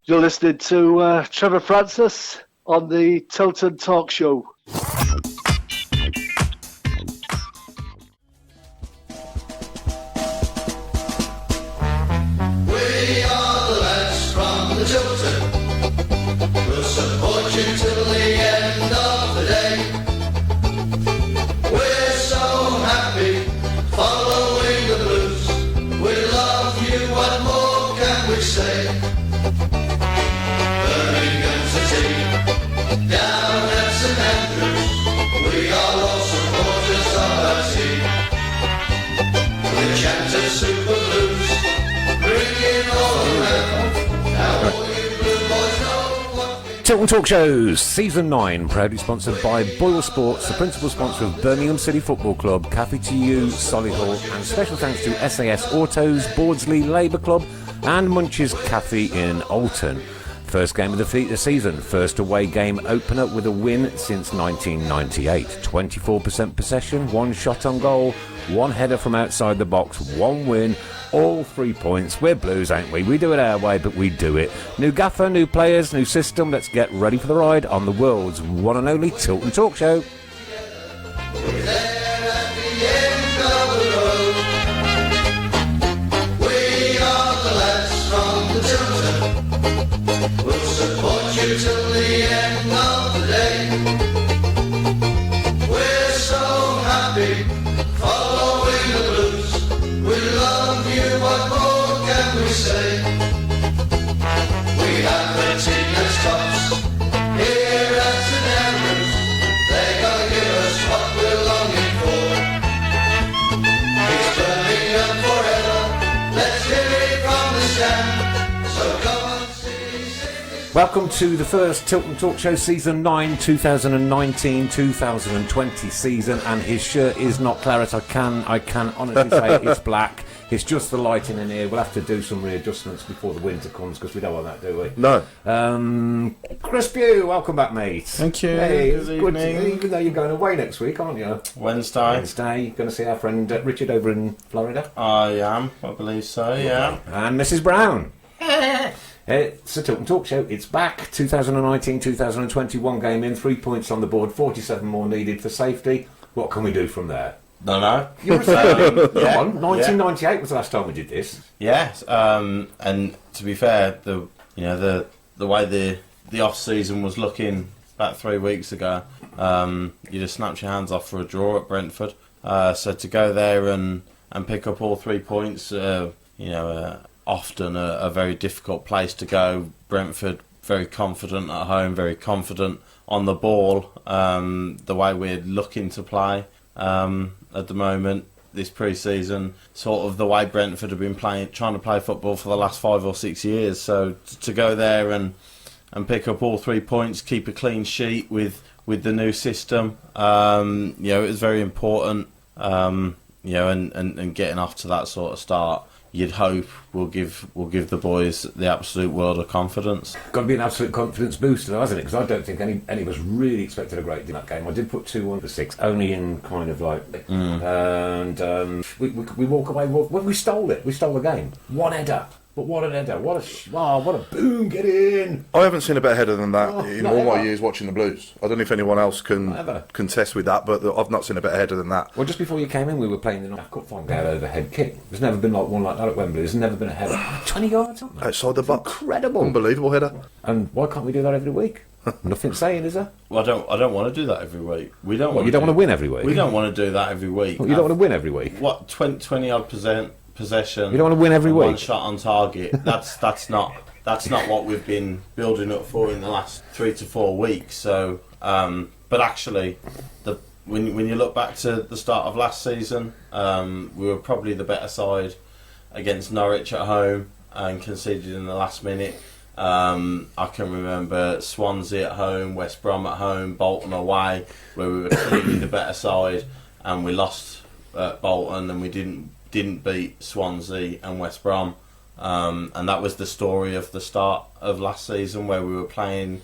You're listening to Trevor Francis on the Tilton Talk Show. We are the lads from the Tilton. We'll support you till the end of the day. We're so happy following the blues. We love you, what more can we say? Birmingham City, down at St Andrews, we are all supporters of our team. We chant a Super Blues, ringing all around. Now all you blue boys know what we... Tilton Talk Shows, Season 9, proudly sponsored by Boyle Sports, the principal sponsor of Birmingham City Football Club, Cafe to You, Solihull, and special thanks to SAS Autos, Bordsley Labour Club, and Munch's Cafe in Alton. First game of the season, first away game opener with a win since 1998. 24% possession, one shot on goal, one header from outside the box, one win, all 3 points. We're Blues, ain't we? We do it our way, but we do it. New gaffer, new players, new system. Let's get ready for the ride on the world's one and only Tilton Talk Show. We're there at the end of the road. We are the lads from the Tilton. We'll support you till the end of the day. We're so happy following the blues. We love you, what more can we say? We have the team that's tops here at St Andrews. They're gonna give us what we're longing for. It's Birmingham forever. Let's hear it from the stand. So come on, sing. Welcome to the first Tilton Talk Show Season 9, 2019-2020 season, and his shirt is not claret. I can honestly say it's black. It's just the lighting in here. We'll have to do some readjustments before the winter comes because we don't want that, do we? No. Chris Pugh, welcome back, mate. Thank you. Hey, Good it's good evening. even though you're going away next week, aren't you? Wednesday. You're going to see our friend Richard over in Florida. I am, I believe so, yeah. And Mrs. Brown. It's a Tilton Talk Show. It's back. 2019-2021 game in. 3 points on the board. 47 more needed for safety. What can we do from there? No. You're saying, come on, 1998 was the last time we did this. Yes, and to be fair, the way the off season was looking about 3 weeks ago, you just snapped your hands off for a draw at Brentford. So to go there and pick up all 3 points, often a very difficult place to go. Brentford very confident at home, very confident on the ball. The way we're looking to play. At the moment, this pre-season, sort of the way Brentford have been trying to play football for the last 5 or 6 years. So to go there and pick up all 3 points, keep a clean sheet with the new system, it was very important. And getting off to that sort of start, you'd hope will give the boys the absolute world of confidence. Got to be an absolute confidence booster, though, hasn't it? Because I don't think any of us really expected a great deal in that game. I did put 2-1 for 6, only in kind of like... And we walk away... Well, we stole it. We stole the game. One header. But what an header. What a boom, get in. I haven't seen a better header than that in not all my ever. years watching the Blues. I don't know if anyone else can contest with that, but I've not seen a better header than that. Well, just before you came in, we were playing the Cup final overhead kick. There's never been like one like that at Wembley. There's never been a header. 20 yards on that. Outside the box. Incredible. Unbelievable header. And why can't we do that every week? Nothing saying, is there? Well, I don't want to do that every week. We don't. Well, you don't want to win every week? We don't want to do that every week. Well, you don't want to win every week? What, 20 odd % possession? You don't want to win every week? One shot on target. That's not what we've been building up for in the last 3 to 4 weeks. So, but actually, when you look back to the start of last season, we were probably the better side against Norwich at home and conceded in the last minute. I can remember Swansea at home, West Brom at home, Bolton away, where we were clearly the better side, and we lost at Bolton, and we didn't beat Swansea and West Brom, and that was the story of the start of last season, where we were playing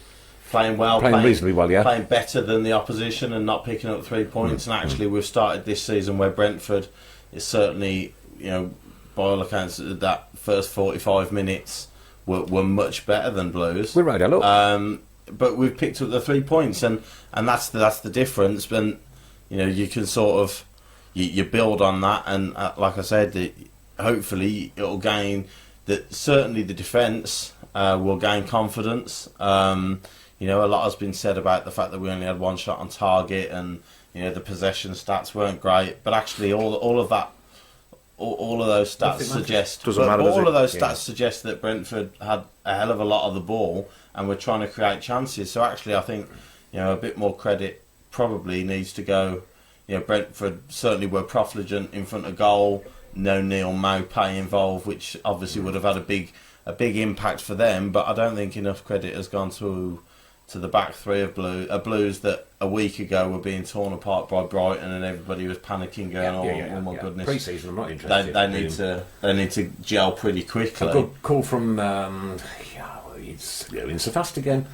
reasonably well, playing better than the opposition and not picking up 3 points. And actually, we've started this season where Brentford is certainly, by all accounts, that first 45 minutes were much better than Blues. We rode a lot. But we've picked up the 3 points, and that's the difference. And you can sort of you build on that, and like I said, hopefully it'll gain that. Certainly, the defence will gain confidence. A lot has been said about the fact that we only had one shot on target, and the possession stats weren't great. But actually, all of those stats suggest. Doesn't matter, does it? All of those stats suggest that Brentford had a hell of a lot of the ball, and we're trying to create chances. So actually, I think a bit more credit probably needs to go. Brentford certainly were profligate in front of goal. No Neil Maupay involved, which obviously would have had a big impact for them. But I don't think enough credit has gone to the back three of Blues that a week ago were being torn apart by Brighton, and everybody was panicking, going, "Oh my goodness!" Pre-season, I'm not interested. They need to gel pretty quickly. A good call from it's so fast again.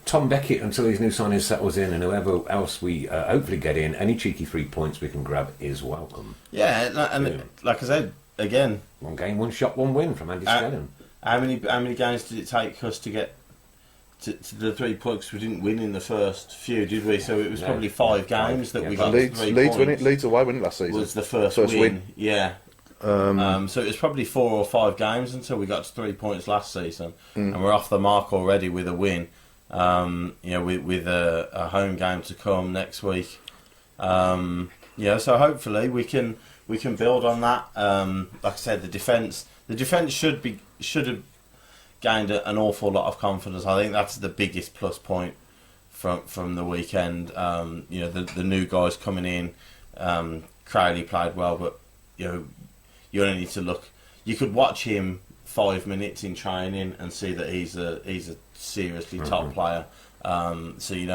Tom Beckett, until his new signing settles in, and whoever else we hopefully get in, any cheeky 3 points we can grab is welcome. Yeah, and like I said again, 1 game, 1 shot, 1 win from Andy Skellin. How many games did it take us to get to the 3 points? We didn't win in the first few, did we? So it was probably 5 games that we got. Leeds, 3 points. Leeds away, wasn't it, last season? Was the first win. Yeah. So it was probably 4 or 5 games until we got to 3 points last season, and we're off the mark already with a win. With a home game to come next week. So hopefully we can build on that. Like I said, the defence should have gained an awful lot of confidence. I think that's the biggest plus point from the weekend. The new guys coming in. Crowley played well, but you only need to look. You could watch him 5 minutes in training and see that he's a seriously top player. He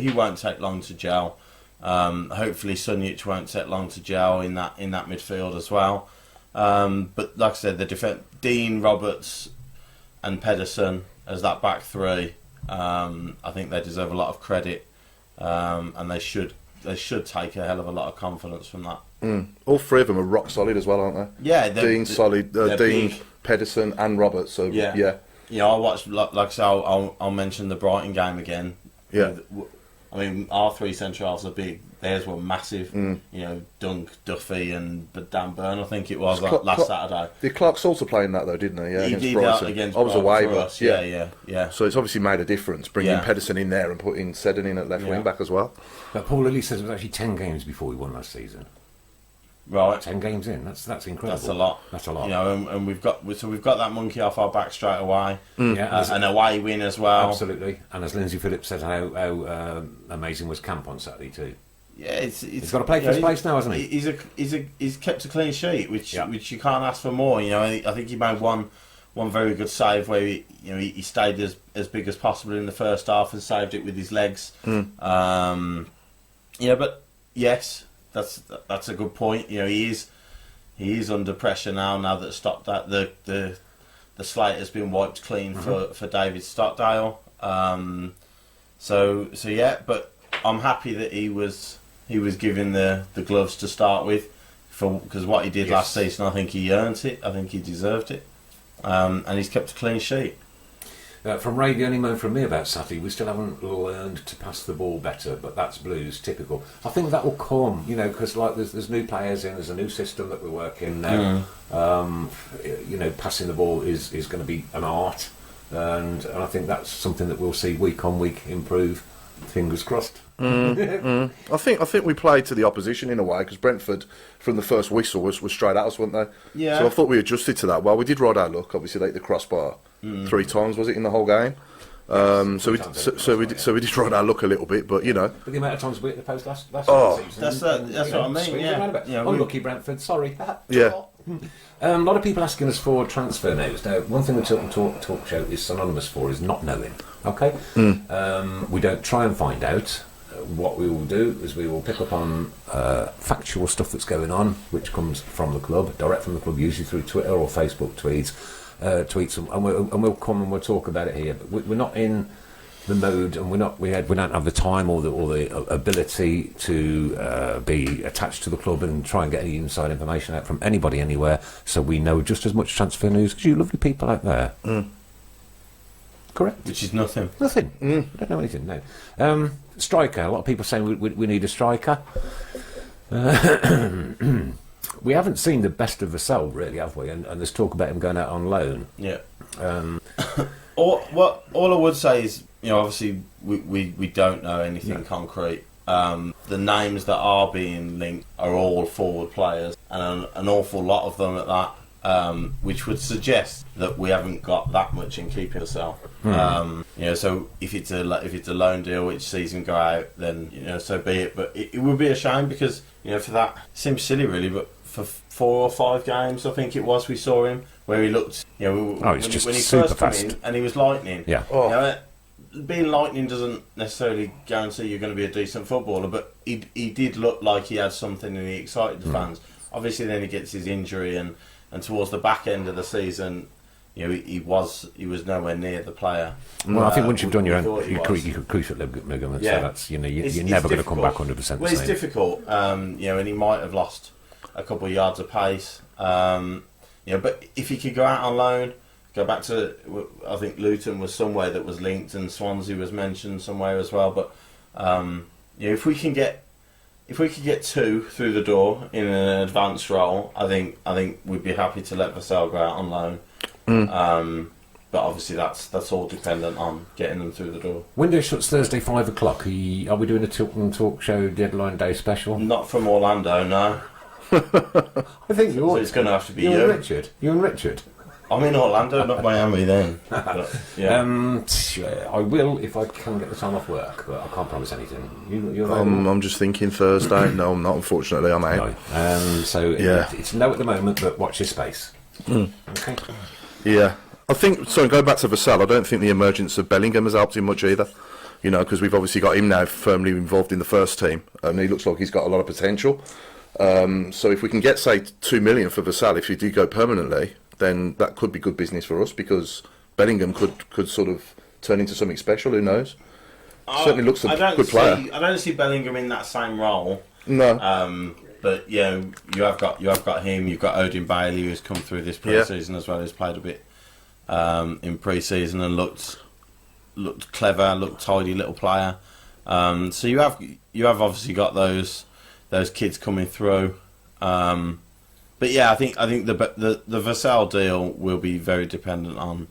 won't take long to gel. Hopefully Sunjic won't take long to gel in that midfield as well. But like I said, the defence, Dean, Roberts and Pedersen as that back three, I think they deserve a lot of credit, and they should take a hell of a lot of confidence from that. All 3 of them are rock solid as well, aren't they? Yeah, Dean solid. Dean, big. Pedersen and Roberts. So yeah. I watched, like I said, I'll mention the Brighton game again. Yeah. I mean, our 3 centre halves are big. Theirs were massive. Dunk, Duffy, and Dan Burn, I think it was last Saturday. Did Clark Salter play in that though, didn't he? Yeah, he did Brighton. Against I was away, for but us. Yeah. So it's obviously made a difference bringing Pedersen in there and putting Seddon in at left wing back as well. But Paul Lilly says it was actually 10 games before we won last season. Right, 10 games in. That's incredible. That's a lot. That's a lot. And we've got that monkey off our back straight away. Yeah, an away win as well. Absolutely. And as Lindsay Phillips said, how amazing was camp on Saturday too. Yeah, he's got to play for his place now, hasn't he? He's kept a clean sheet, which you can't ask for more. I think he made one very good save where he stayed as big as possible in the first half and saved it with his legs. But yes. That's a good point. He is under pressure now that the slate has been wiped clean for David Stockdale. But I'm happy that he was given the gloves to start with, because what he did last season, I think he earned it. I think he deserved it, and he's kept a clean sheet. From Ray, the only moan from me about Saturday, we still haven't learned to pass the ball better, but that's Blues, typical. I think that will come, because there's new players in, there's a new system that we're working now. Passing the ball is going to be an art, and I think that's something that we'll see week on week improve. Fingers crossed. I think we played to the opposition in a way, because Brentford, from the first whistle, was straight at us, weren't they? Yeah. So I thought we adjusted to that. Well, we did ride our luck. Obviously, like the crossbar 3 times, was it, in the whole game? So we did ride our luck a little bit, but But the amount of times we hit the post last oh, season. That's what I mean. Unlucky Brentford. Sorry. Yeah. A lot of people asking us for transfer news. Now, one thing the Tilton Talk Show is synonymous for is not knowing. Okay, we don't try and find out. What we will do is we will pick up on factual stuff that's going on, which comes from the club, direct from the club, usually through Twitter or Facebook tweets, and we'll come and we'll talk about it here. But we're not in the mode, and we don't have the time or the ability to be attached to the club and try and get any inside information out from anybody anywhere. So we know just as much transfer news as you lovely people out there. Correct. Which is nothing. Nothing. Don't know anything. No. Striker. A lot of people saying we need a striker. We haven't seen the best of Vassell, really, have we? And there's talk about him going out on loan. Yeah. All I would say is, obviously we don't know anything concrete. The names that are being linked are all forward players, and an awful lot of them at that, which would suggest that we haven't got that much in keeping Vassell. So if it's a loan deal which sees him go out, then so be it. But it would be a shame because for that, it seems silly really, but for 4 or 5 games I think it was we saw him where he looked when he first came in and he was lightning. Being lightning doesn't necessarily guarantee you're going to be a decent footballer, but he did look like he had something and he excited the fans. Obviously then he gets his injury and towards the back end of the season he was nowhere near the player. Well, I think once you've done your cruciate ligaments, so that's you're never going to come back 100%. Well, it's difficult, and he might have lost a couple of yards of pace, but if he could go out on loan, go back to, I think Luton was somewhere that was linked, and Swansea was mentioned somewhere as well. But if we can get 2 through the door in an advanced role, I think we'd be happy to let Vassell go out on loan. But obviously that's all dependent on getting them through the door. Window shuts Thursday 5 o'clock. Are we doing a Tilton talk show deadline day special? Not from Orlando, no. I think so it's going to have to be you. And Richard. You and Richard. I'm in Orlando, not Miami then. But, I will if I can get the time off work, but I can't promise anything. I'm just thinking Thursday. No, I'm not. Unfortunately, I'm out. No. It's no at the moment, but watch your space. Okay. Yeah, I think. So going back to Vassell, I don't think the emergence of Bellingham has helped him much either. Because we've obviously got him now firmly involved in the first team, and he looks like he's got a lot of potential. So if we can get, say, 2 million for Vassell, if he did go permanently, then that could be good business for us because Bellingham could sort of turn into something special. Who knows? Certainly looks a good player. I don't see Bellingham in that same role. No. But you have got him. You've got Odin Bailey, who's come through this pre-season as well. Who's played a bit in pre-season and looked clever, looked tidy little player. So you have obviously got those kids coming through. But yeah, I think the Vassell deal will be very dependent on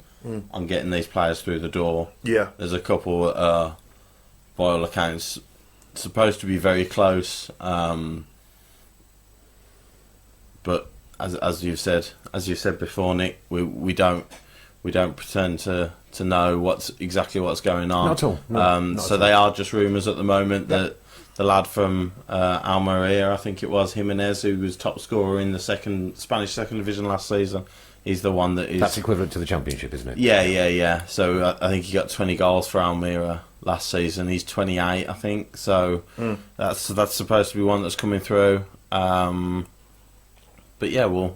getting these players through the door. Yeah, there's a couple by all accounts supposed to be very close. But as you've said before, Nick, we don't pretend to know exactly what's going on. Not at all. No, so they are just rumours at the moment that. The lad from Almeria, I think it was, Jimenez, who was top scorer in the Spanish second division last season, he's the one that is... That's equivalent to the Championship, isn't it? Yeah. So I think he got 20 goals for Almeria last season. He's 28, I think. So that's supposed to be one that's coming through. But yeah, we'll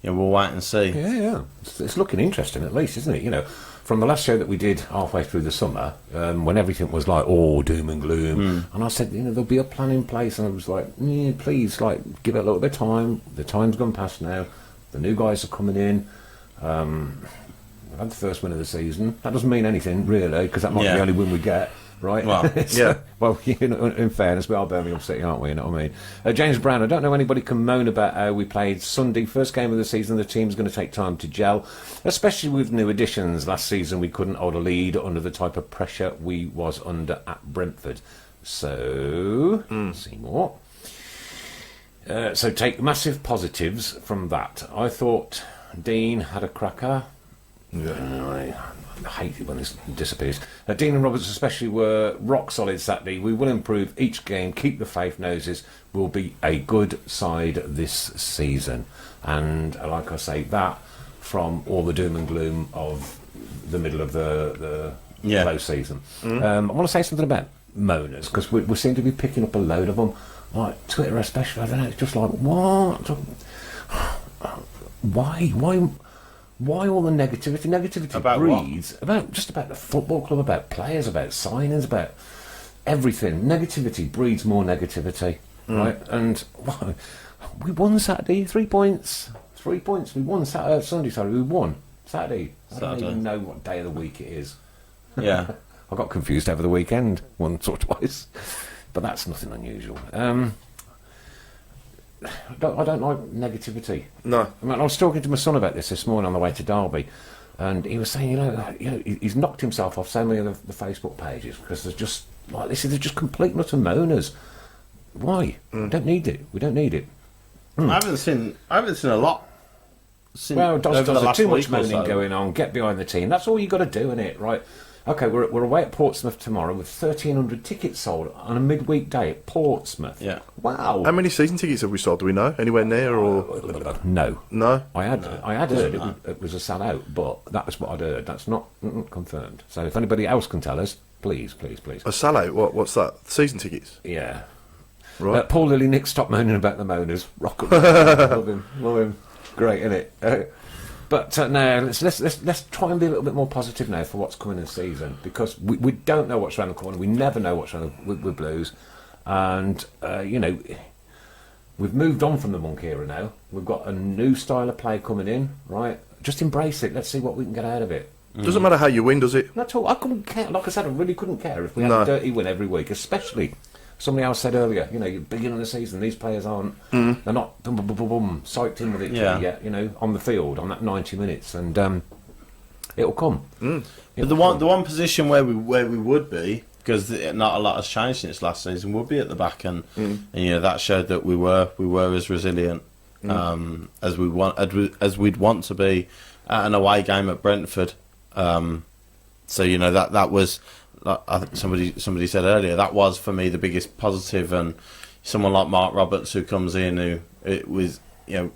wait and see. Yeah. It's looking interesting, at least, isn't it? From the last show that we did halfway through the summer, when everything was like, doom and gloom, and I said, there'll be a plan in place, and I was like, please, give it a little bit of time. The time's gone past now. The new guys are coming in. We've had the first win of the season. That doesn't mean anything, really, because that might be the only win we get. Right? Well, Well, in fairness, we are Birmingham City, aren't we? You know what I mean? James Brown, I don't know anybody can moan about how we played Sunday, first game of the season. The team's going to take time to gel, especially with new additions. Last season, we couldn't hold a lead under the type of pressure we was under at Brentford. So, Seymour. So take massive positives from that. I thought Dean had a cracker. I hate it when this disappears. Dean and Roberts especially were rock solid Saturday. We will improve each game, keep the faith noses. We'll be a good side this season. And like I say, that from all the doom and gloom of the middle of the close season. I want to say something about moaners, because we seem to be picking up a load of them. Like Twitter especially, I don't know, it's just like, what? Why all the negativity? Negativity About breeds about the football club, about players, about signings, about everything. Negativity breeds more negativity, right? And well, we won Saturday, 3 points. 3 points. We won Sunday. Sorry, we won Saturday. I don't even know what day of the week it is. Yeah. I got confused over the weekend once or twice, but that's nothing unusual. I don't like negativity. No. I mean, I was talking to my son about this morning on the way to Derby, and he was saying, he's knocked himself off so many of the Facebook pages because there's just like this. They're just complete nutter moaners. Why? We don't need it. We don't need it. I haven't seen a lot. Well, over the there's last too much week or moaning so. going on. Get behind the team. That's all you got to do, innit? Right? Okay, we're away at Portsmouth tomorrow with 1,300 tickets sold on a midweek day at Portsmouth. Yeah. Wow. How many season tickets have we sold? Do we know? Anywhere near or No. No? I had heard it was a sellout, but that was what I'd heard. That's not confirmed. So if anybody else can tell us, please. A sellout? What's that? Season tickets? Yeah. Right. Paul Lilly, Nick, stop moaning about the moaners. Rock 'em. Love him. Great, innit? But no, let's try and be a little bit more positive now for what's coming in the season, because we don't know what's around the corner. We never know what's around with Blues, and we've moved on from the Monk era now. We've got a new style of play coming in, right? Just embrace it. Let's see what we can get out of it. Doesn't matter how you win, does it? Not at all. I couldn't care. Like I said, I really couldn't care if we had No. a dirty win every week, especially. Somebody else said earlier, you're beginning of the season, these players aren't, they're not psyched in with each other yet, on the field, on that 90 minutes, and it'll come. But the one position where we would be, because not a lot has changed since last season, would be at the back, and that showed that we were as resilient as we'd want to be at an away game at Brentford. So that was. I think somebody said earlier, that was for me the biggest positive, and someone like Mark Roberts who comes in, who it was in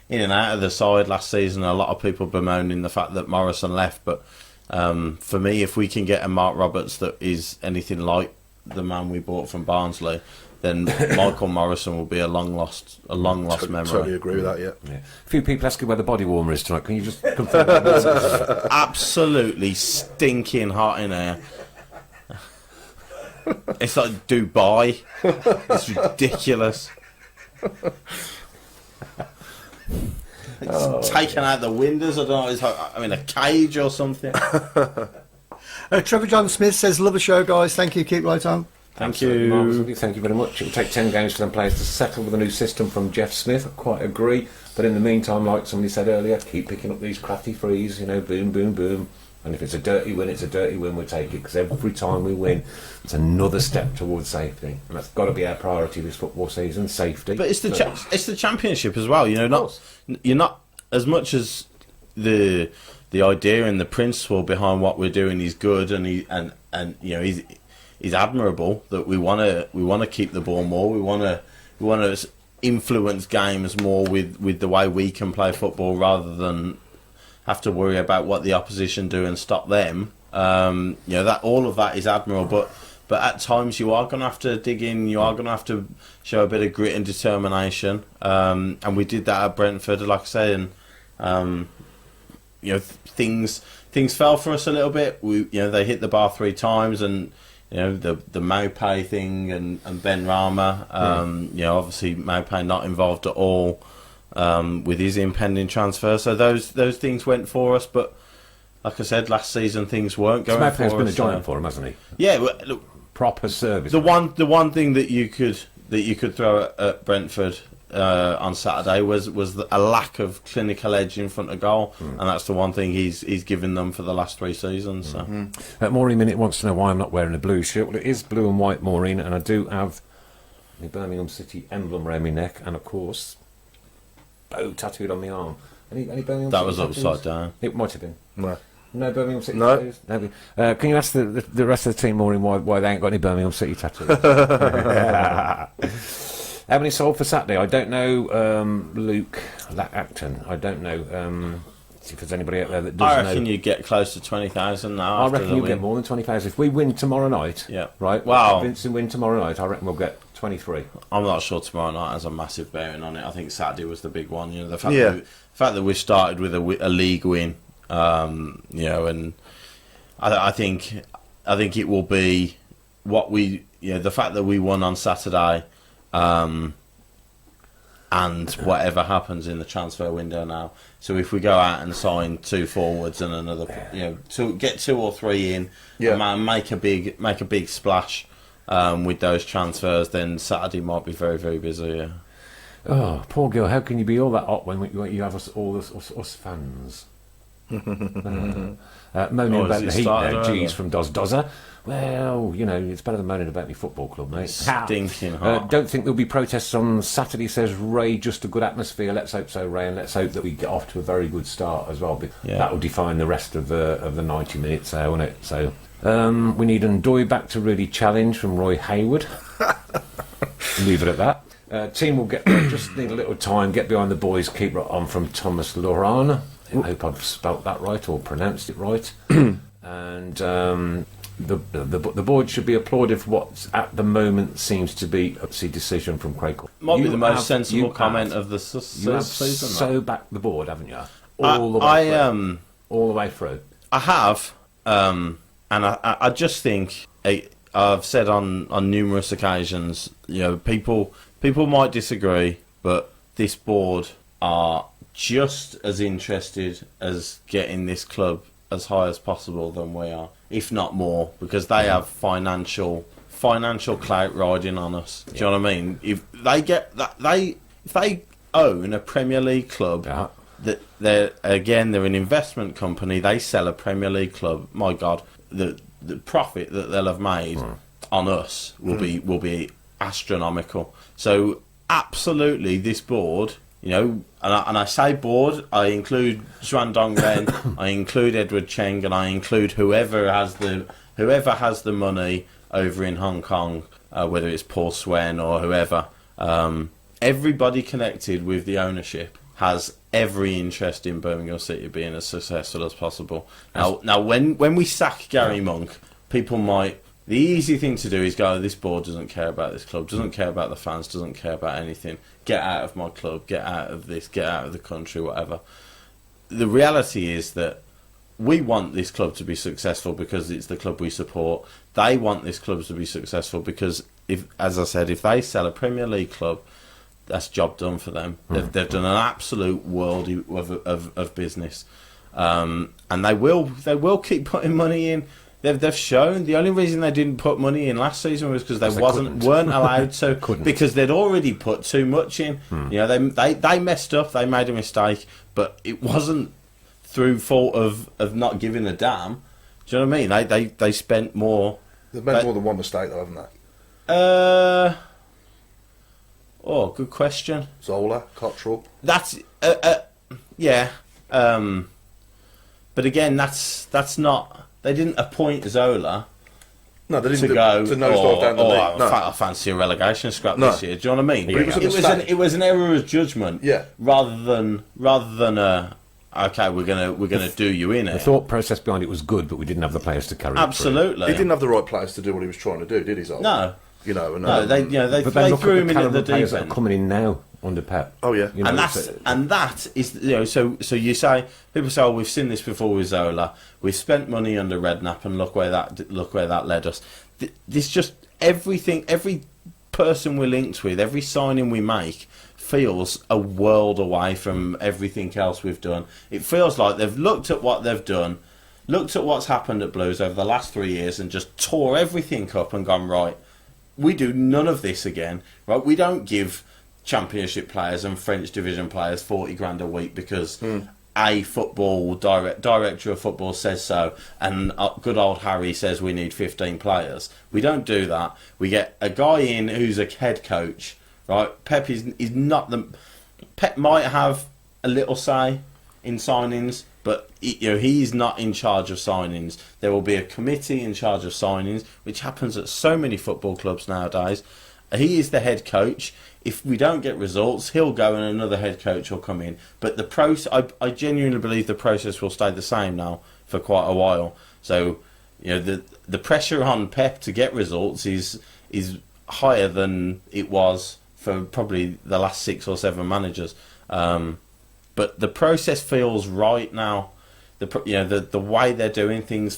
and out of the side last season. A lot of people bemoaning the fact that Morrison left, but for me, if we can get a Mark Roberts that is anything like the man we bought from Barnsley, then Michael Morrison will be a long lost memory. Totally agree with that. Yeah. A few people asking where the body warmer is tonight. Can you just confirm that? Absolutely stinking hot in here. It's like Dubai. It's ridiculous. It's taken out the windows. I don't know. It's like a cage or something. Trevor John Smith says, "Love the show, guys. Thank you. Keep right on." Thank Marvellous. you. Thank you very much. It will take 10 games for them players to settle with a new system from Jeff Smith. I quite agree. But in the meantime, like somebody said earlier, keep picking up these crafty threes. Boom, boom, boom. And if it's a dirty win, it's a dirty win. We'll take it, because every time we win, it's another step towards safety, and that's got to be our priority this football season: safety. But it's the championship as well. You're not as much as the idea and the principle behind what we're doing is good, and he's admirable. That we want to keep the ball more. We want to influence games more with the way we can play football, rather than have to worry about what the opposition do and stop them. That all of that is admirable, but at times you are going to have to dig in. You are going to have to show a bit of grit and determination. And we did that at Brentford, like I say. And things fell for us a little bit. They hit the bar 3 times, and the Maupay thing and Ben Rama. Obviously Maupay not involved at all. With his impending transfer, so those things went for us. But like I said, last season things weren't going for us. Has been a giant for him, hasn't he? Yeah, well, look, Proper service. the one thing that you could throw at Brentford on Saturday was a lack of clinical edge in front of goal, and that's the one thing he's given them for the last 3 seasons. So. Maureen Minute wants to know why I'm not wearing a blue shirt. Well, it is blue and white, Maureen, and I do have the Birmingham City emblem around my neck, and of course, bow tattooed on my arm. Any Birmingham That City was tattoos? upside down. It might have been. No. No Birmingham City No. tattoos? No. Can you ask the rest of the team, Maureen, why they ain't got any Birmingham City tattoos? How many sold for Saturday? I don't know, Luke Acton. I don't know. See if there's anybody out there that does I know. reckon you get close to 20,000 now. I after reckon the you'll win. get more than 20,000. If we win tomorrow night, Yeah. right? Wow. If Vincent win tomorrow night, I reckon we'll get 23. I'm not sure tomorrow night has a massive bearing on it. I think Saturday was the big one. You know, the fact Yeah. the fact that we started with a league win. You know, and I think it will be what we, you know, the fact that we won on Saturday, and whatever happens in the transfer window now. So if we go out and sign 2 forwards and another, you know, to get 2 or 3 in, and make a big splash with those transfers, then Saturday might be very, very busy. Yeah. Oh, poor girl! How can you be all that hot when you have us fans? Moaning about the heat now, G's from Dozza. Well, you know, it's better than moaning about my football club, mate. Stinking hot. Don't think there'll be protests on Saturday, says Ray. Just a good atmosphere. Let's hope so, Ray, and let's hope that we get off to a very good start as well. That will define the rest of the 90 minutes there, won't it? So we need Ndoye back to really challenge from Roy Hayward. Leave it at that. Team will get there, just need a little time. Get behind the boys. Keep it on from Thomas Loran. I hope I've spelt that right or pronounced it right. And the board should be applauded for what at the moment seems to be a decision from Craig. Might be the most sensible comment of the You have season. so backed the board, haven't you? All the way through. All the way through. I have, and I just think I've said on numerous occasions, you know, people might disagree, but this board are just as interested as getting this club as high as possible than we are, if not more, because they have financial clout riding on us. Do you know what I mean? If they get that, if they own a Premier League club, they're an investment company. They sell a Premier League club. My God, the profit that they'll have made on us will be astronomical. So absolutely, this board. You know, and I say board, I include Xuan Dongren, I include Edward Cheng, and I include whoever has the money over in Hong Kong, whether it's Paul Swen or whoever. Everybody connected with the ownership has every interest in Birmingham City being as successful as possible. Now, when we sack Gary Monk, people might. The easy thing to do is go, this board doesn't care about this club, doesn't care about the fans, doesn't care about anything. Get out of my club, get out of this, get out of the country, whatever. The reality is that we want this club to be successful because it's the club we support. They want this club to be successful because, as I said, if they sell a Premier League club, that's job done for them. They've done an absolute world of business. And they will keep putting money in. They've shown the only reason they didn't put money in last season was because they weren't allowed to because they'd already put too much in. You know, they messed up, they made a mistake, but it wasn't through fault of not giving a damn. Do you know what I mean? They spent more. They've made more than one mistake, though, haven't they? Good question. Zola, Cottrell. That's yeah. But again, that's not. They didn't appoint Zola. No, they didn't to go. To nosedive down the league. No. I fancy a relegation scrap this year. Do you know what I mean? But It was an error of judgment. Yeah. Rather than okay, we're gonna do you in it. The thought process behind it was good, but we didn't have the players to carry it through. Absolutely. He didn't have the right players to do what he was trying to do, did he, Zola? No. You know, and, No, they threw him in at the deep that are end. coming in now under Pep. Oh yeah, You know, And that is, you know, so you say, people say, oh, we've seen this before with Zola. We've spent money under Redknapp, and look where that led us. This just everything, every person we're linked with, every signing we make feels a world away from everything else we've done. It feels like they've looked at what they've done, looked at what's happened at Blues over the last 3 years, and just tore everything up and gone, right, we do none of this again, right? We don't give Championship players and French division players 40 grand a week because a football director of football says so, and good old Harry says we need 15 players. We don't do that. We get a guy in who's a head coach, right? Pep is not the. Pep might have a little say in signings, but he's not in charge of signings. There will be a committee in charge of signings, which happens at so many football clubs nowadays. He is the head coach. If we don't get results, he'll go and another head coach will come in. But the I genuinely believe the process will stay the same now for quite a while. So, the pressure on Pep to get results is higher than it was for probably the last 6 or 7 managers. But the process feels right now. The way they're doing things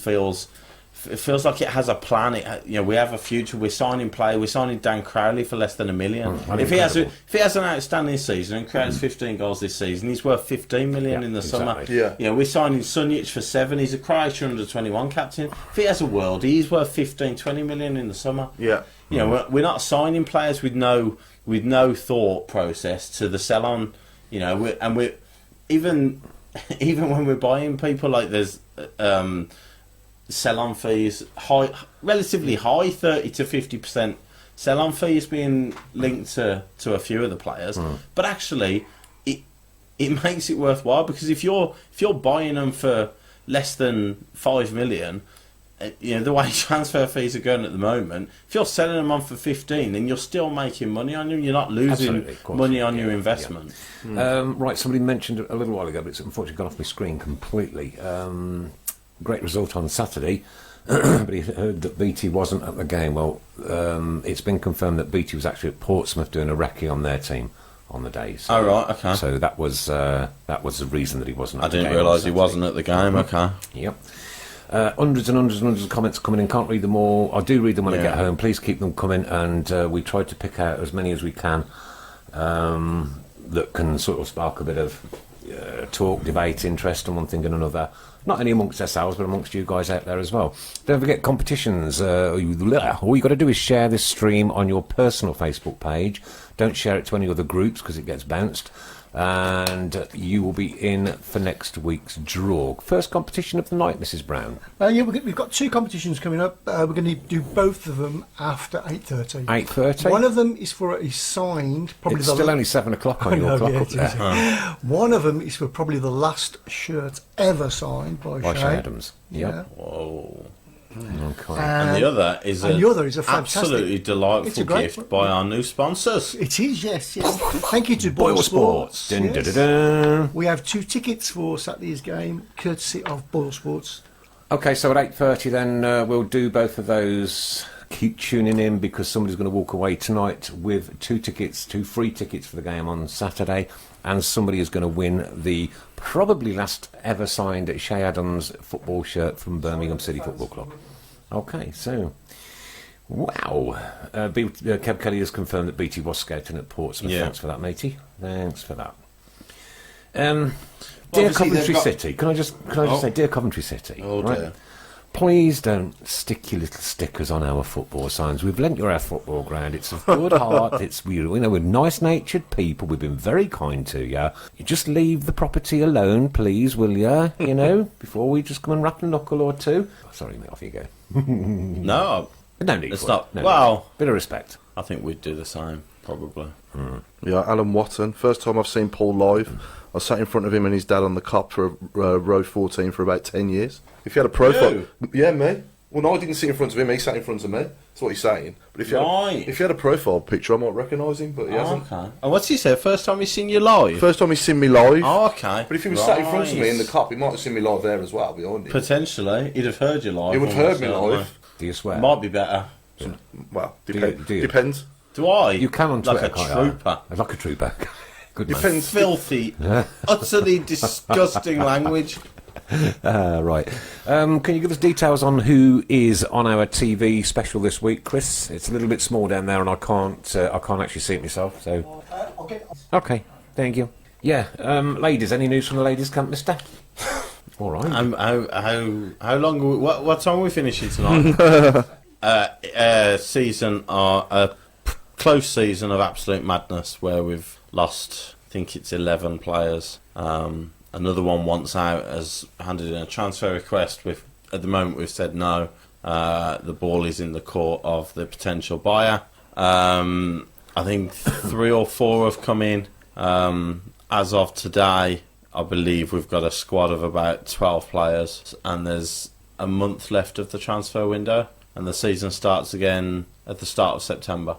it feels like it has a plan. We have a future. We're signing players. We're signing Dan Crowley for less than $1 million. If he has an outstanding season and creates 15 goals this season, he's worth 15 million in the summer. Yeah. We're signing Sunjic for 7. He's a Croatia under-21 captain. If he has a world, he's worth 15, 20 million in the summer. Yeah. We're not signing players with no thought process to the sell on. We're even when we're buying people, like there's sell-on fees, relatively high, 30 to 50% sell-on fees being linked to a few of the players. But actually, it makes it worthwhile, because if you're buying them for less than 5 million, the way transfer fees are going at the moment, if you're selling them on for 15, then you're still making money on them. You're not losing money on your investment. Right, somebody mentioned a little while ago, but it's unfortunately gone off my screen completely. Great result on Saturday, but he heard that BT wasn't at the game. Well, it's been confirmed that BT was actually at Portsmouth doing a recce on their team on the day. So, oh, right, okay. So that was the reason that he wasn't at the game. I didn't realise he wasn't at the game, okay. Yep. Hundreds and hundreds and hundreds of comments coming in. Can't read them all. I do read them when I get home. Please keep them coming, and we try to pick out as many as we can that can sort of spark a bit of talk, debate, interest, and one thing and another. Not only amongst ourselves, but amongst you guys out there as well. Don't forget competitions. All you got to do is share this stream on your personal Facebook page. Don't share it to any other groups, because it gets bounced. And you will be in for next week's draw. First competition of the night, Mrs. Brown. We've got 2 competitions coming up. We're going to do both of them after 8:30. 8:30? One of them is for a signed... It's still only 7 o'clock on your clock up there. One of them is for probably the last shirt ever signed by Shay Adams. Yep. Yeah. Whoa. Okay. And the other is a fantastic, absolutely delightful gift by our new sponsors. It is, yes. Thank you to Boyle Sports. Dun, dun, dun, dun. We have 2 tickets for Saturday's game, courtesy of Boyle Sports. Okay, so at 8:30 then we'll do both of those. Keep tuning in, because somebody's going to walk away tonight with 2 free tickets for the game on Saturday, and somebody is going to win the probably last ever signed Shay Adams football shirt from Birmingham City Football Club. Okay, so wow, Kev Kelly has confirmed that BT was scouting at Portsmouth. Thanks for that, matey. Thanks for that. Dear Coventry City, can I just say, dear Coventry City, dear. Please don't stick your little stickers on our football signs. We've lent you our football ground. It's of good heart. We're nice-natured people. We've been very kind to you. You just leave the property alone, please, will you? Before we just come and rap a knuckle or 2. Sorry, mate, off you go. No. No need It's for not. it. No Well, need. Bit of respect. I think we'd do the same, probably. Yeah, Alan Watton. First time I've seen Paul live. I sat in front of him and his dad on the Cop for row 14 for about 10 years. If you had a profile... Yeah, me. Well, no, I didn't sit in front of him. He sat in front of me. That's what he's saying. But if you had a profile picture, I might recognise him, but he hasn't. Okay. And what's he said? First time he's seen you live? First time he's seen me live. Oh, okay. But if he was sat in front of me in the Cop, he might have seen me live there as well, behind him. Potentially. He'd have heard you live. He would have heard me live. Do you swear? Might be better. Well, Do you? depends. Do I? You can on Twitter, like a trooper. Like a trooper. Good man. Depends. Filthy, utterly disgusting language. Right. Can you give us details on who is on our TV special this week, Chris? It's a little bit small down there, and I can't actually see it myself. So. Okay. Thank you. Yeah. Ladies, any news from the ladies' camp, Mister? All right. How long? What time are we finishing tonight? A close season of absolute madness where we've lost, I think it's 11 players. Another one wants out, has handed in a transfer request. At the moment we've said no. The ball is in the court of the potential buyer. I think 3 or 4 have come in. As of today, I believe we've got a squad of about 12 players, and there's a month left of the transfer window, and the season starts again at the start of September.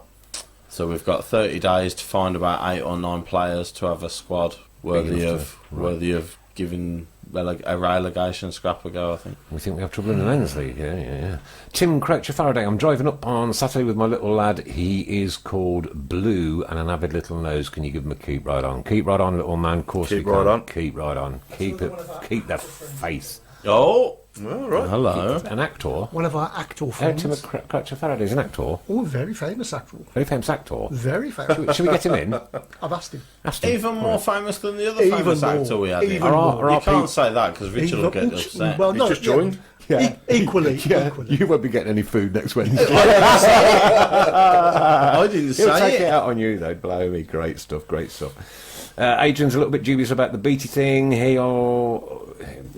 So we've got 30 days to find about 8 or 9 players to have a squad worthy of giving a relegation scrap a go, I think. We think we have trouble in the men's league. Yeah. Tim Croucher Faraday. I'm driving up on Saturday with my little lad. He is called Blue and an avid little nose. Can you give him a keep right on? Keep right on, little man. Of course Keep we right can. on. Keep right on. Keep it. Keep the faith. Oh, All right. hello. An actor. One of our actor friends. Tim Croucher Faraday is an actor. Oh, very famous actor. Very famous actor. Very famous. Should we get him in? I've asked him. Asked him. Even more famous than the other Even famous more. actor we had. Even here. more. You can't say that because Richard will get upset. Well, He's no, just joined. Yeah. Equally. Yeah, Equally. you won't be getting any food next Wednesday. I didn't He'll say take it it. out on you, though. Blow me. Great stuff. Adrian's a little bit dubious about the Beattie thing.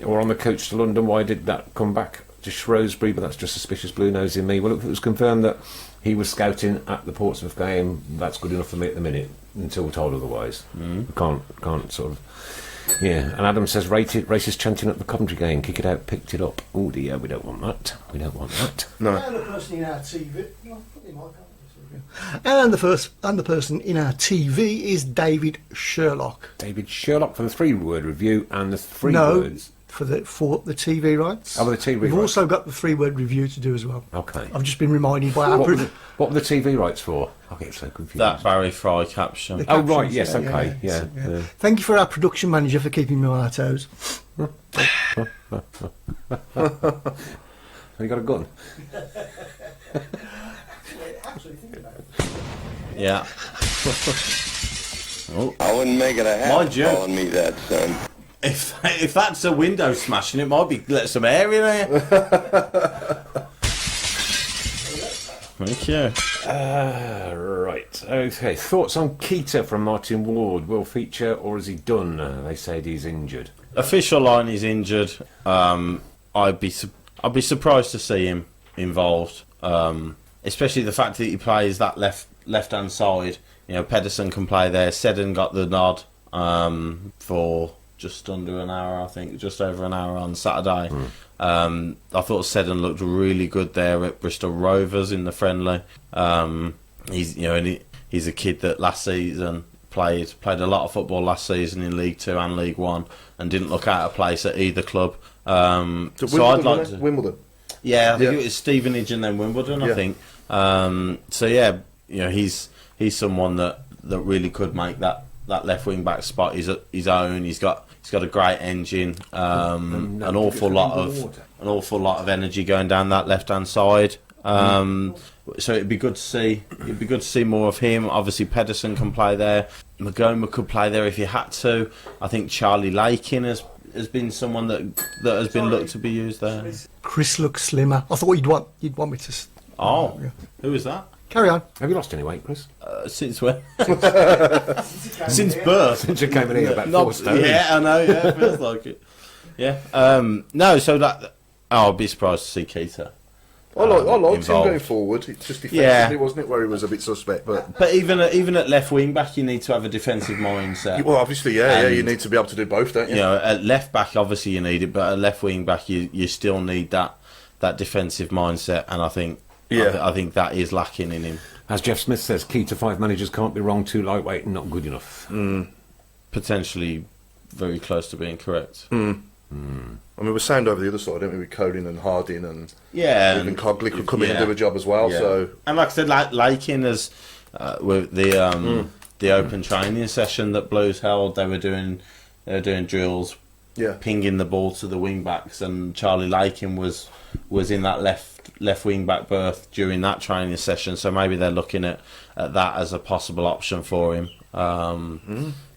Or on the coach to London. Why did that come back to Shrewsbury? But that's just suspicious blue nose in me. Well, if it was confirmed that he was scouting at the Portsmouth game, that's good enough for me at the minute until we're told otherwise. We can't sort of. Yeah, and Adam says racist chanting at the Coventry game. Kick it out, picked it up. Oh dear, we don't want that. We don't want that. No. And the person in our TV. And the person in our TV is David Sherlock. David Sherlock for the 3-word review and the 3 No, words. for the TV rights. Oh, the TV We've rights. also got the 3-word review to do as well. Okay. I've just been reminded by our What were the TV rights for? I get so confused. That Barry Fry caption. Oh, right, captions, yes, okay, yeah. Thank you for our production manager for keeping me on our toes. Have you got a gun? Yeah. I wouldn't make it a habit Mind you. calling me that, son. If that's a window smashing, it might be let some air in there. Thank you. Right, okay. Thoughts on Keita from Martin Ward? Will feature or is he done? They said he's injured. Official line is injured. I'd be surprised to see him involved. Especially the fact that he plays that left hand side. You know, Pedersen can play there. Seddon got the nod for just under an hour, I think, just over an hour on Saturday. I thought Seddon looked really good there at Bristol Rovers in the friendly. He's a kid that last season played a lot of football last season in League Two and League One, and didn't look out of place at either club. So I'd like to. Wimbledon. Yeah, I think it was Stevenage and then Wimbledon. I think. So yeah, you know, he's someone that really could make that left wing back spot his own. He's got a great engine, an awful lot of energy going down that left hand side. So it'd be good to see. It'd be good to see more of him. Obviously, Pedersen can play there. Magoma could play there if he had to. I think Charlie Lakin has been someone that has been looked to be used there. Chris looks slimmer. I thought you'd want me to. Oh, who is that? Carry on. Have you lost any weight, Chris? Since when? Since birth. Since you came in here about 4 stone. Yeah, I know. Yeah, it feels like it. Yeah. No, so that. I'd be surprised to see Keita. I liked him involved. going forward. It's just defensively, wasn't it, where he was a bit suspect. But even at left wing back, you need to have a defensive mindset. well, obviously, you need to be able to do both, don't you? You know, at left back, obviously you need it, but at left wing back, you still need that defensive mindset, and I think I think that is lacking in him. As Jeff Smith says, key to 5 managers can't be wrong, too lightweight and not good enough. Potentially very close to being correct. I mean, we're sound over the other side, don't we? With Coding and Harding and even Cogley could come in and do a job as well. Yeah. So, and like I said, Lakin as with the open training session that Blues held, they were doing drills, pinging the ball to the wing backs, and Charlie Lakin was in that left wing back berth during that training session. So maybe they're looking at that as a possible option for him.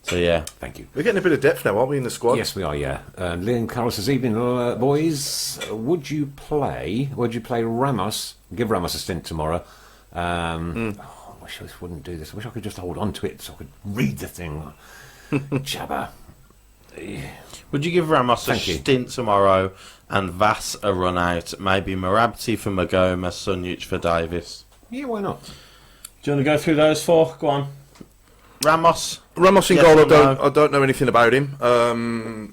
So yeah, thank you. We're getting a bit of depth now, aren't we, in the squad? Yes, we are. Yeah. Liam Carroll says, "Evening, boys. Would you play Ramos? Give Ramos a stint tomorrow." I wish I wouldn't do this. I wish I could just hold on to it so I could read the thing. Jabba. Would you give Ramos a Thank you. stint tomorrow and Vass a run out? Maybe Marabti for Magoma, Sunjic for Davis. Yeah, why not? Do you want to go through those 4? Go on. Ramos in Yes goal, or no? I don't know anything about him.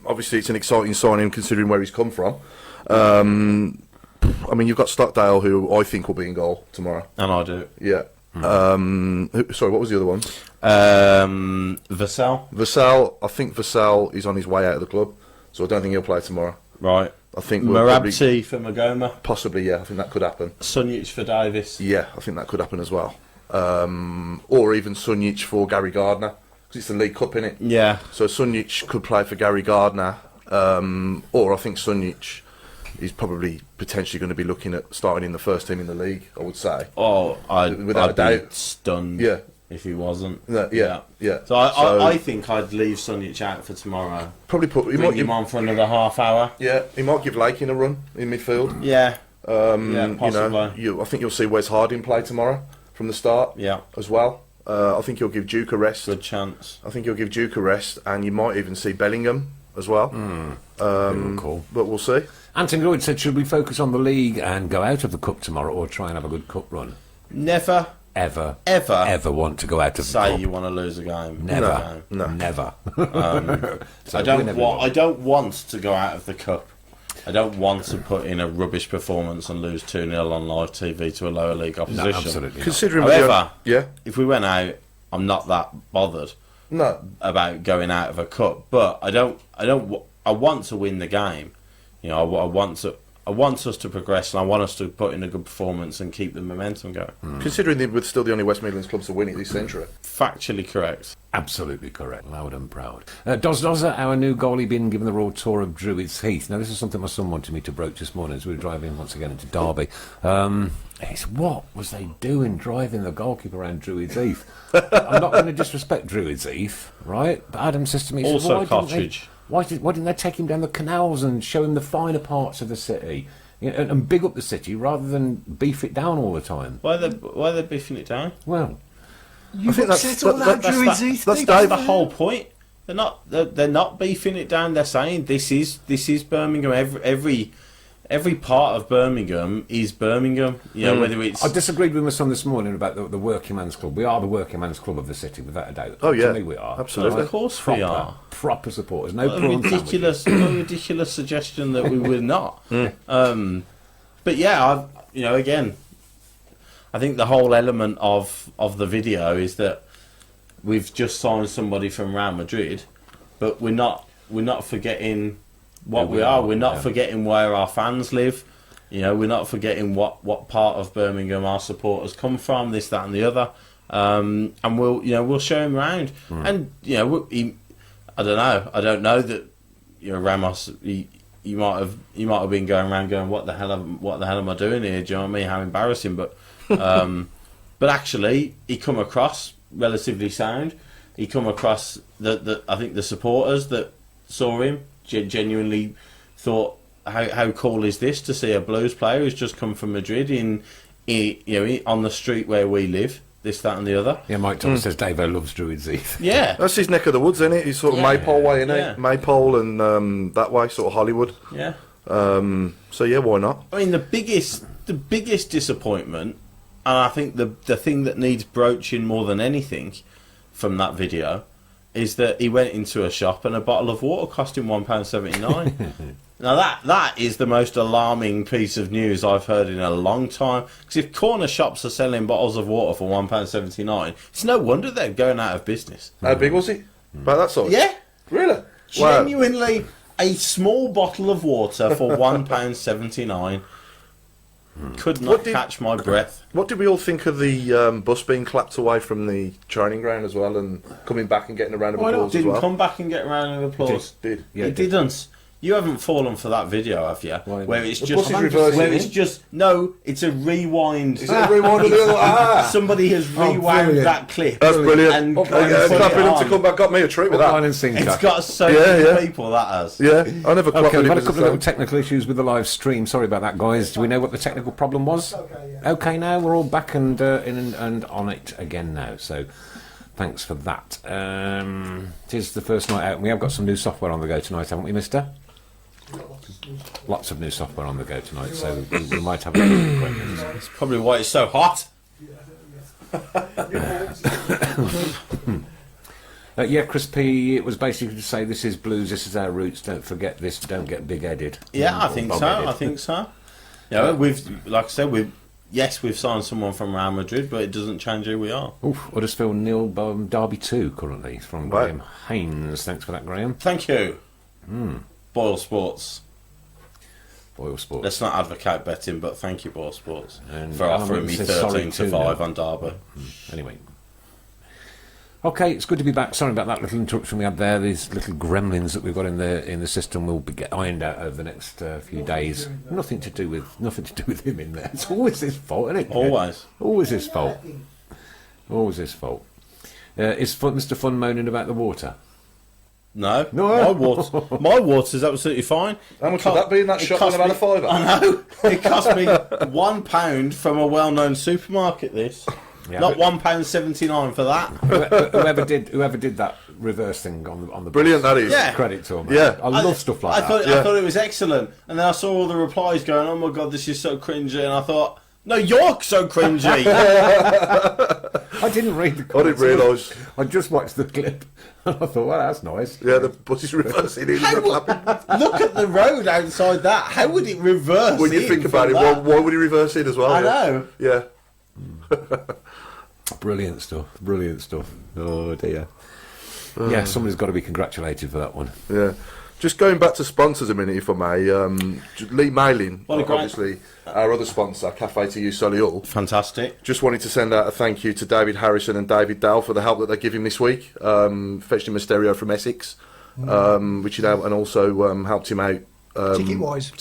Obviously, it's an exciting signing considering where he's come from. I mean, you've got Stockdale, who I think will be in goal tomorrow. And I do. Yeah. Sorry, what was the other one? Vassell. Vassell. I think Vassell is on his way out of the club. so I don't think he'll play tomorrow. Right. I think we'll probably, Marabti for Magoma. possibly, yeah, I think that could happen. Sunjic for Davis. Yeah, I think that could happen as well. Or even Sunjic for Gary Gardner, because it's the League Cup, innit? Yeah. So Sunjic could play for Gary Gardner, or I think Sunjic is probably potentially going to be looking at starting in the first team in the league, I would say. Oh, Without I'd a be doubt. stunned Yeah. if he wasn't. Yeah. So I think I'd leave Sunjic out for tomorrow. Probably put Bring him on for another half hour. Yeah, he might give Lakin a run in midfield. Yeah. Yeah, possibly. I think you'll see Wes Harding play tomorrow from the start. Yeah. As well. I think he'll give Duke a rest. Good chance. I think he'll give Duke a rest, and you might even see Bellingham as well. Cool. But we'll see. Anton Lloyd said, should we focus on the league and go out of the cup tomorrow, or try and have a good cup run? Never, Ever want to go out of the say cup. you want to lose a game. Never. No. Never. So I win every one. don't want to go out of the cup. I don't want to put in a rubbish performance and lose 2-0 on live TV to a lower league opposition. No, absolutely not. Considering However, yeah, if we went out, I'm not that bothered no, about going out of a cup. But I want to win the game. You know, I want us to progress, and I want us to put in a good performance and keep the momentum going. considering we're still the only West Midlands clubs to win it this century. Factually correct. Absolutely correct, loud and proud. Does our new goalie, been given the Royal Tour of Druids Heath? Now, this is something my son wanted me to broach this morning as we were driving once again into Derby. What was they doing driving the goalkeeper around Druids Heath? I'm not going to disrespect Druids Heath, right? But Adam says to me, he said, Also why didn't they- Cartridge. Why didn't they take him down the canals and show him the finer parts of the city, and big up the city rather than beef it down all the time? Why are they beefing it down? Well, You've think that's- upset all that that's- Druids Heath. that's thing. That's the whole point. They're not beefing it down. They're saying this is Birmingham. Every part of Birmingham is Birmingham. You know, whether it's I disagreed with my son this morning about the working man's club. We are the working man's club of the city, without a doubt. Oh, yeah. To me we are. Absolutely. Of course we are. Proper supporters. No What a prawn ridiculous, what a ridiculous suggestion that we were not. But yeah, again, I think the whole element of the video is that we've just signed somebody from Real Madrid, but we're not forgetting what we are. We're not forgetting where our fans live. You know, we're not forgetting what part of Birmingham our supporters come from. This, that, and the other. And we'll show him around. And I don't know that Ramos. He might have been going around going, what the hell am I doing here? Do you know what I mean? How embarrassing! But but actually, he come across relatively sound. He come across I think the supporters that saw him genuinely thought, how cool is this to see a Blues player who's just come from Madrid in on the street where we live, this, that, and the other. Yeah, Mike Thomas says Davo loves Druids Heath. Yeah, That's his neck of the woods, isn't it? He's sort of Maypole way, isn't yeah. it? Maypole and that way, sort of Hollywood. yeah. So yeah, why not? I mean, the biggest disappointment, and I think the thing that needs broaching more than anything from that video, is that he went into a shop and a bottle of water cost him £1.79. Now that is the most alarming piece of news I've heard in a long time. Because if corner shops are selling bottles of water for £1.79, it's no wonder they're going out of business. How big was he? About that size? Yeah, Really? Wow. genuinely, a small bottle of water for £1.79 could not What did- catch my breath. What did we all think of the bus being clapped away from the training ground as well, and coming back and getting a round of applause as Didn't well? come back and get a round of applause. Did. Yeah, it it did. didn't. You haven't fallen for that video, have you? Why Where not? it's The just, bus is reversing, where it's isn't just no, it's a rewind. Is it a rewind of the other? Ah! Somebody has rewound brilliant. that clip. That's brilliant. And Yeah, put it clapping him to on. come back got me a treat with Line that. and sinker. It's got so Yeah, many yeah. people that has. Yeah, I never clapped Okay, with we've him had a as couple of a little fan. technical issues with the live stream. Sorry about that, guys. Do we know what the technical problem was? Okay, now we're all back and in and on it again now. So thanks for that. It is the first night out, and we have got some new software on the go tonight, haven't we, Mister? Lots of new software on the go tonight, so we might have a few questions. It's probably why it's so hot. Yeah, Chris P. It was basically to say this is blues, this is our roots. Don't forget this. Don't get big-headed. Yeah, I Or think so. bob-headed. I think so. Yeah, like I said, we've signed someone from Real Madrid, but it doesn't change who we are. Oof, Huddersfield nil, Derby 2 currently from Right. Graham Haynes. Thanks for that, Graham. Thank you. Boyle Sports. Boyle Sports. Let's not advocate betting, but thank you, Boyle Sports, And for offering me Alan says sorry 13 to too 5 now. on Derby. Anyway. Okay, it's good to be back. Sorry about that little interruption we had there. These little gremlins that we've got in the system will be ironed out over the next few days. Nothing to do with him in there. It's always his fault, isn't it? Always his fault. Always his fault. Is Mr. Fun moaning about the water? No, No. my water's absolutely fine. How much would that be in that shop? About a fiver. I know. It cost me £1 from a well-known supermarket. This, Yeah. not £1.79 for that. Whoever did that reverse thing on the Brilliant, bus, that is. Yeah. credit to him. Yeah. I love stuff like that. I thought it was excellent, and then I saw all the replies going, "Oh my god, this is so cringy," and I thought, "No, you're so cringy." I didn't read the I comments. didn't realise. I just watched the clip and I thought, well, that's nice. Yeah, the bus is reversing in. Look at the road outside that. How would it reverse? When you in think about it, from that? why would he reverse it as well? I yeah. know. Yeah. Brilliant stuff. Oh dear. Yeah, somebody's got to be congratulated for that one. Yeah. Just going back to sponsors a minute, if I may. Lee Mailing, What a great- obviously, our other sponsor, Cafe to You Solihull. Fantastic. Just wanted to send out a thank you to David Harrison and David Dale for the help that they give him this week. Fetched him a stereo from Essex, which he and also helped him out ticket-wise,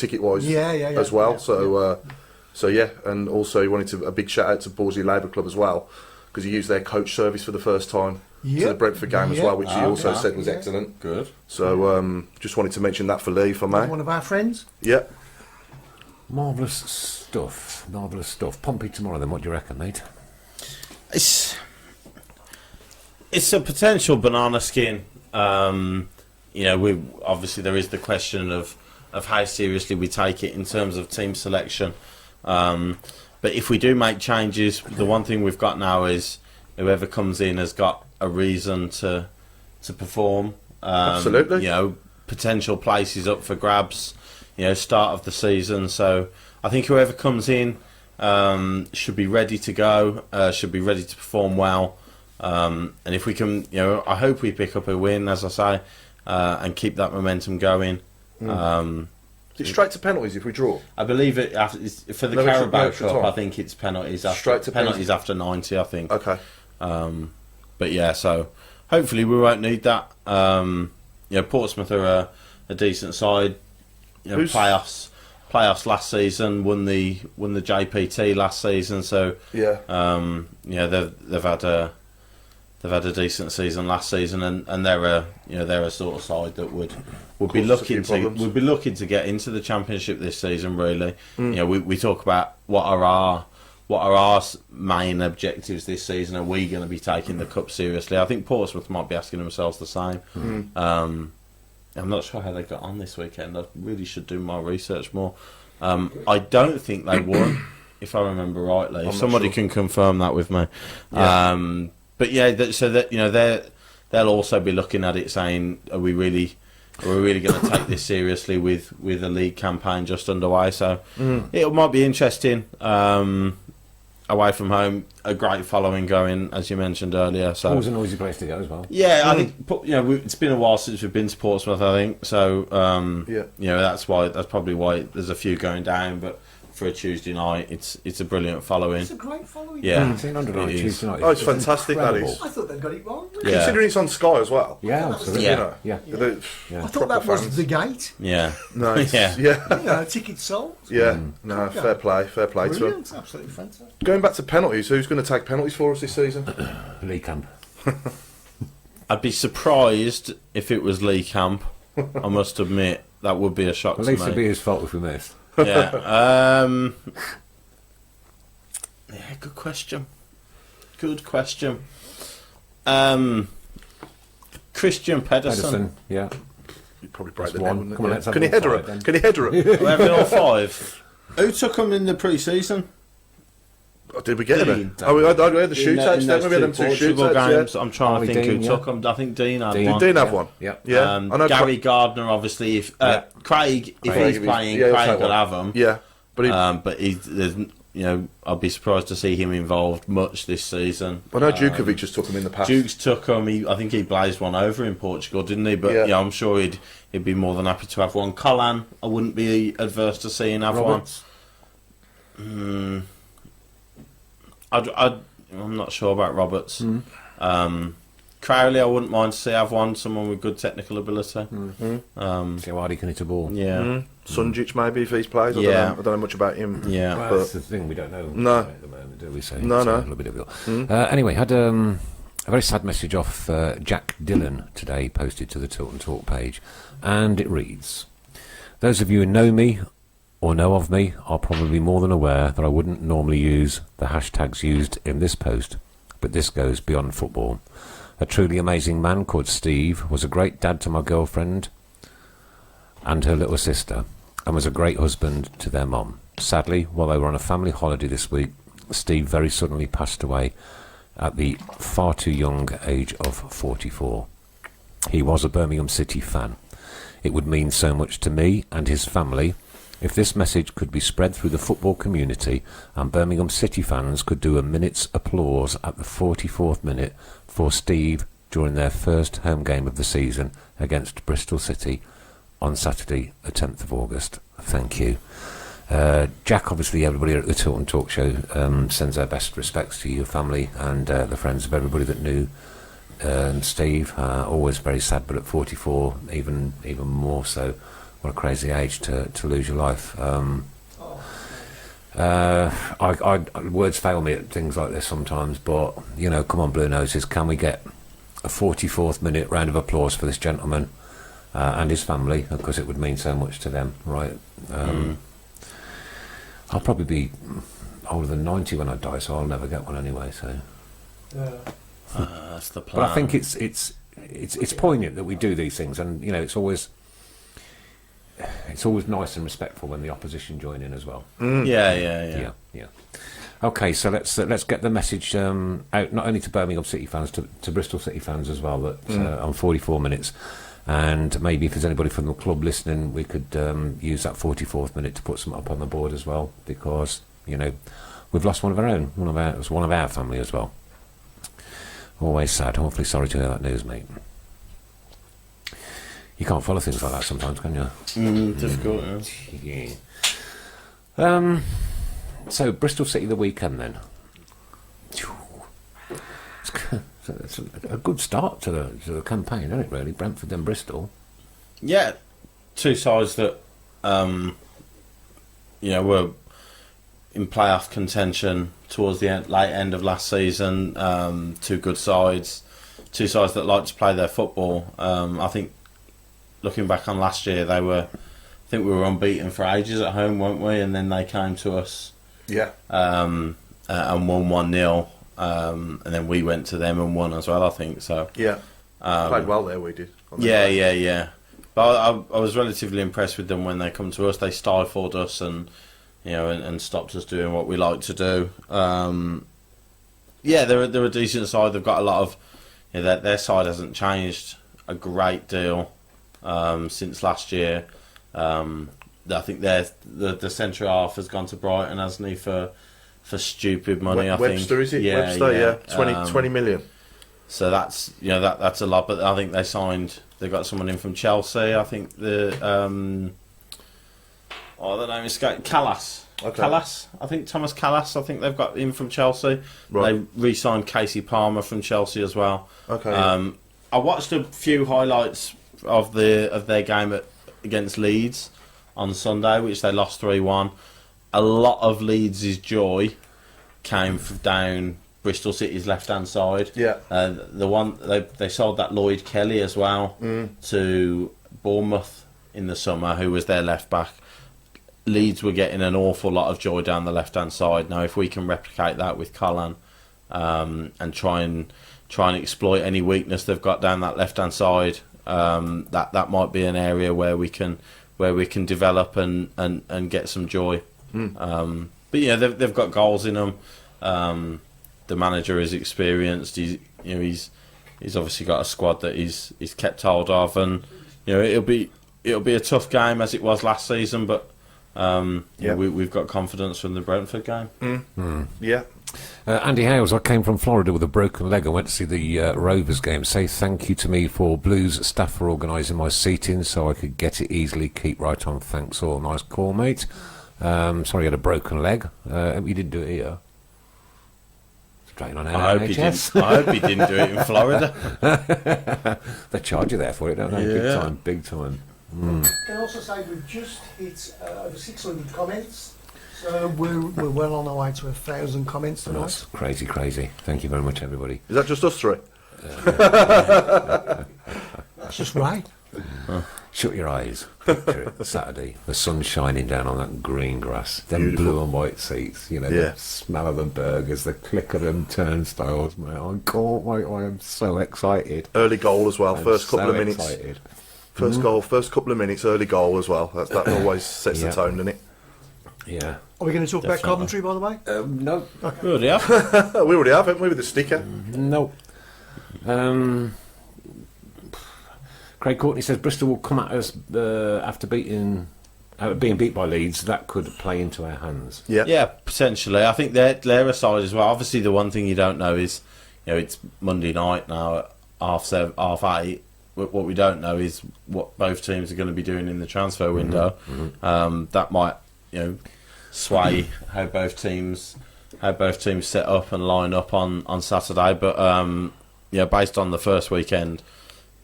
Yeah, as well. yeah, So yeah, and also he wanted a big shout out to Borsley Labour Club as well, because he used their coach service for the first time to the Brentford game as well, which he also said was excellent. Good. So just wanted to mention that for Lee, if I may. One of our friends. Yeah. Marvellous stuff. Pompey tomorrow then, what do you reckon, mate? It's a potential banana skin. We obviously there is the question of how seriously we take it in terms of team selection. But if we do make changes, the one thing we've got now is whoever comes in has got a reason to perform. Absolutely. Potential places up for grabs. Start of the season. So I think whoever comes in should be ready to go. Should be ready to perform well. And if we can, I hope we pick up a win, as I say, and keep that momentum going. Is it straight to penalties if we draw? I believe it for the No Carabao extra Cup. time. I think it's penalties. Straight to penalties after 90. I think. Okay. But yeah, so hopefully we won't need that. Portsmouth are a decent side. Playoffs last season, won the JPT last season. So Yeah. they've had a decent season last season, and they're a sort of side that would be looking to get into the Championship this season. Really, we talk about what are our main objectives this season. Are we going to be taking the cup seriously? I think Portsmouth might be asking themselves the same. I'm not sure how they got on this weekend. I really should do my research more. I don't think they won, if I remember rightly. If somebody can confirm that with me. Yeah. But yeah, so that they'll also be looking at it, saying, "Are we really going to take this seriously with a league campaign just underway?" So it might be interesting. Away from home, a great following going, as you mentioned earlier. So Always a noisy place to go as well. yeah, I think it's been a while since we've been to Portsmouth. I think so. That's probably why there's a few going down. But for a Tuesday night, it's a brilliant following. It's a great following. Yeah, 1900 on it is. Tuesday night. Oh, it's fantastic, that incredible. is. I thought they'd got it wrong. Yeah. Considering it's on Sky as well. Yeah, absolutely. Yeah. Yeah. I thought that was the gate. Yeah, No, yeah. yeah. Tickets sold. Yeah, no, fair play to him. Brilliant, absolutely fantastic. Going back to penalties, who's going to take penalties for us this season? Lee Camp. I'd be surprised if it was Lee Camp. I must admit that would be a shock At to least it'd me. be his fault if we missed. Yeah. Yeah. Good question. Christian Pedersen. Edison, yeah. You'd probably break That's the one. net, Come on, wouldn't let's you? have Can you all header five then. it? Can you header it? We're having all five. Who took him in the pre-season? Oh, did we get Dean. him? Oh, we had the shootouts, in didn't we? We had them two Portugal shootouts, games. I'm trying Harley to think Dean, who took them. I think Dean had Dean. yeah. one. Did Dean have one? Yeah. Yeah. I know Gary Gardner, obviously. If Yeah. Craig, if Craig, he's playing, yeah, he'll Craig take will one. have them. Yeah. But he, But I'd be surprised to see him involved much this season. I know Djukovic just took him in the past. Dukes took him. I think he blazed one over in Portugal, didn't he? But Yeah. I'm sure he'd be more than happy to have one. Collan, I wouldn't be adverse to seeing have Roberts? one. I'm not sure about Roberts. Crowley, I wouldn't mind to see have one. Someone with good technical ability. See how hard he can hit a ball. Yeah. Sunjic maybe if he's plays. I don't know much about him. Yeah. Well, that's the thing, we don't know No. at the moment, do we? So No, it's no. a little bit of anyway, had a very sad message off Jack Dillon today, posted to the Tilton Talk page, and it reads: "Those of you who know me or know of me are probably more than aware that I wouldn't normally use the hashtags used in this post, but this goes beyond football. A truly amazing man called Steve was a great dad to my girlfriend and her little sister, and was a great husband to their mom. Sadly, while they were on a family holiday this week, Steve very suddenly passed away at the far too young age of 44. He was a Birmingham City fan. It would mean so much to me and his family if this message could be spread through the football community and Birmingham City fans could do a minute's applause at the 44th minute for Steve during their first home game of the season against Bristol City on Saturday, the 10th of August. Thank you." Jack, obviously everybody at the Tilton Talk Show sends their best respects to your family and the friends of everybody that knew Steve. Always very sad, but at 44 even more so. What a crazy age to lose your life. Words fail me at things like this sometimes, but come on, Blue Noses, can we get a 44th minute round of applause for this gentleman and his family, because it would mean so much to them, right? I'll probably be older than 90 when I die, so I'll never get one anyway. So, That's the plan. but I think it's poignant that we do these things, and it's always nice and respectful when the opposition join in as well. Yeah. Okay, so let's get the message out not only to Birmingham City fans, to Bristol City fans as well, that on 44 minutes. And maybe if there's anybody from the club listening, we could use that 44th minute to put something up on the board as well, because we've lost one of our own, one of our family as well. Always sad. Awfully sorry to hear that news, mate. You can't follow things like that sometimes, can you? Difficult. Yeah. So Bristol City the weekend then. It's a good start to the campaign, isn't it? Really, Brentford then Bristol. Yeah, two sides that were in playoff contention towards the late end of last season. Two good sides, two sides that like to play their football. I think looking back on last year, I think we were unbeaten for ages at home, weren't we? And then they came to us, and won 1-0. And then we went to them and won as well, I think. So played well there. We did. Yeah. But I was relatively impressed with them when they come to us. They stifled us and and stopped us doing what we like to do. They're a decent side. They've got a lot of their side hasn't changed a great deal since last year. I think the centre half has gone to Brighton, hasn't he, for stupid money. I think Webster, is it? Webster, 20 million. So that's that's a lot. But I think they got someone in from Chelsea. I think the name is Callas. Okay. Callas, I think Thomas Callas. I think they've got in from Chelsea. Right. They re-signed Casey Palmer from Chelsea as well. Okay. I watched a few highlights of their game against Leeds on Sunday, which they lost 3-1. A lot of Leeds' joy came down Bristol City's left-hand side. Yeah. The one they sold that Lloyd Kelly as well to Bournemouth in the summer, who was their left back. Leeds were getting an awful lot of joy down the left-hand side. Now, if we can replicate that with Collan and try and exploit any weakness they've got down that left-hand side, that might be an area where we can develop and get some joy. But they've got goals in them. The manager is experienced. He's obviously got a squad that he's kept hold of, and it'll be a tough game as it was last season. But We've got confidence from the Brentford game. Yeah. Andy Hales, I came from Florida with a broken leg. I went to see the Rovers game. Say thank you to me for Blues staff for organising my seating so I could get it easily. Keep right on. Thanks all. Nice call, mate. Sorry you had a broken leg. You didn't do it here. Straight on I hope he didn't do it in Florida. They charge you there for it, don't they? Yeah. Big time. Can I also say we've just hit over 600 comments, so we're well on our way to 1,000 comments tonight. That's crazy. Thank you very much, everybody. Is that just us three? That's just right. Shut your eyes. Picture it. Saturday, the sun shining down on that green grass, them Beautiful. blue and white seats, Yeah. the smell of the burgers, the click of them turnstiles, mate. I can't wait. I am so excited. Early goal as well. I'm First couple so of minutes. excited. First goal. First couple of minutes. Early goal as well. That always sets Yeah. the tone, doesn't it? Yeah. Are we going to talk about Definitely. Coventry, by the way? No. Good, yeah. We already have, haven't we, with the sticker? No. Craig Courtney says Bristol will come at us after being beat by Leeds. That could play into our hands. Yeah. Yeah, potentially. I think they're a side as well. Obviously, the one thing you don't know is, it's Monday night now at 8:30. What we don't know is what both teams are going to be doing in the transfer window. That might, sway how both teams set up and line up on Saturday. But based on the first weekend,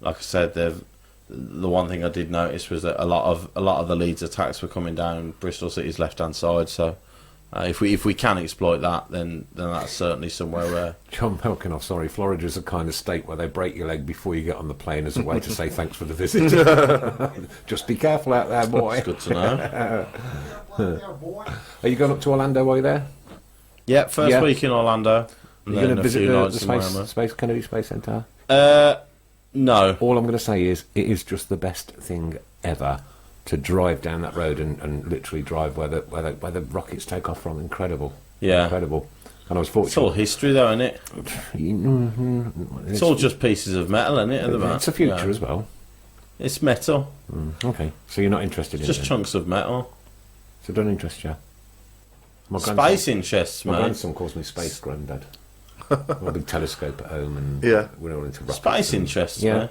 like I said, the one thing I did notice was that a lot of the Leeds attacks were coming down Bristol City's left-hand side. So if we can exploit that, then that's certainly somewhere where. John Melkin, sorry, Florida is the kind of state where they break your leg before you get on the plane as a way to say thanks for the visit. Just be careful out there, boy. It's good to know. Are you going up to Orlando while you're there? Yeah, first week in Orlando. Are you going to visit nights in the Miami. Kennedy Space Centre? No. All I'm going to say is it is just the best thing ever to drive down that road and literally drive where the rockets take off from. Incredible. Yeah. Incredible. And I was It's all fortunate. history, though, isn't it? It's all just pieces of metal, isn't it? At the back? It's a future as well. It's metal. Okay, so you're not interested in Just it? chunks of metal. So don't interest you. My Space interests, My mate. grandson calls me Space Grandad. Got a big telescope at home, and Yeah. we're all into rockets. Space and- interests, Yeah. mate.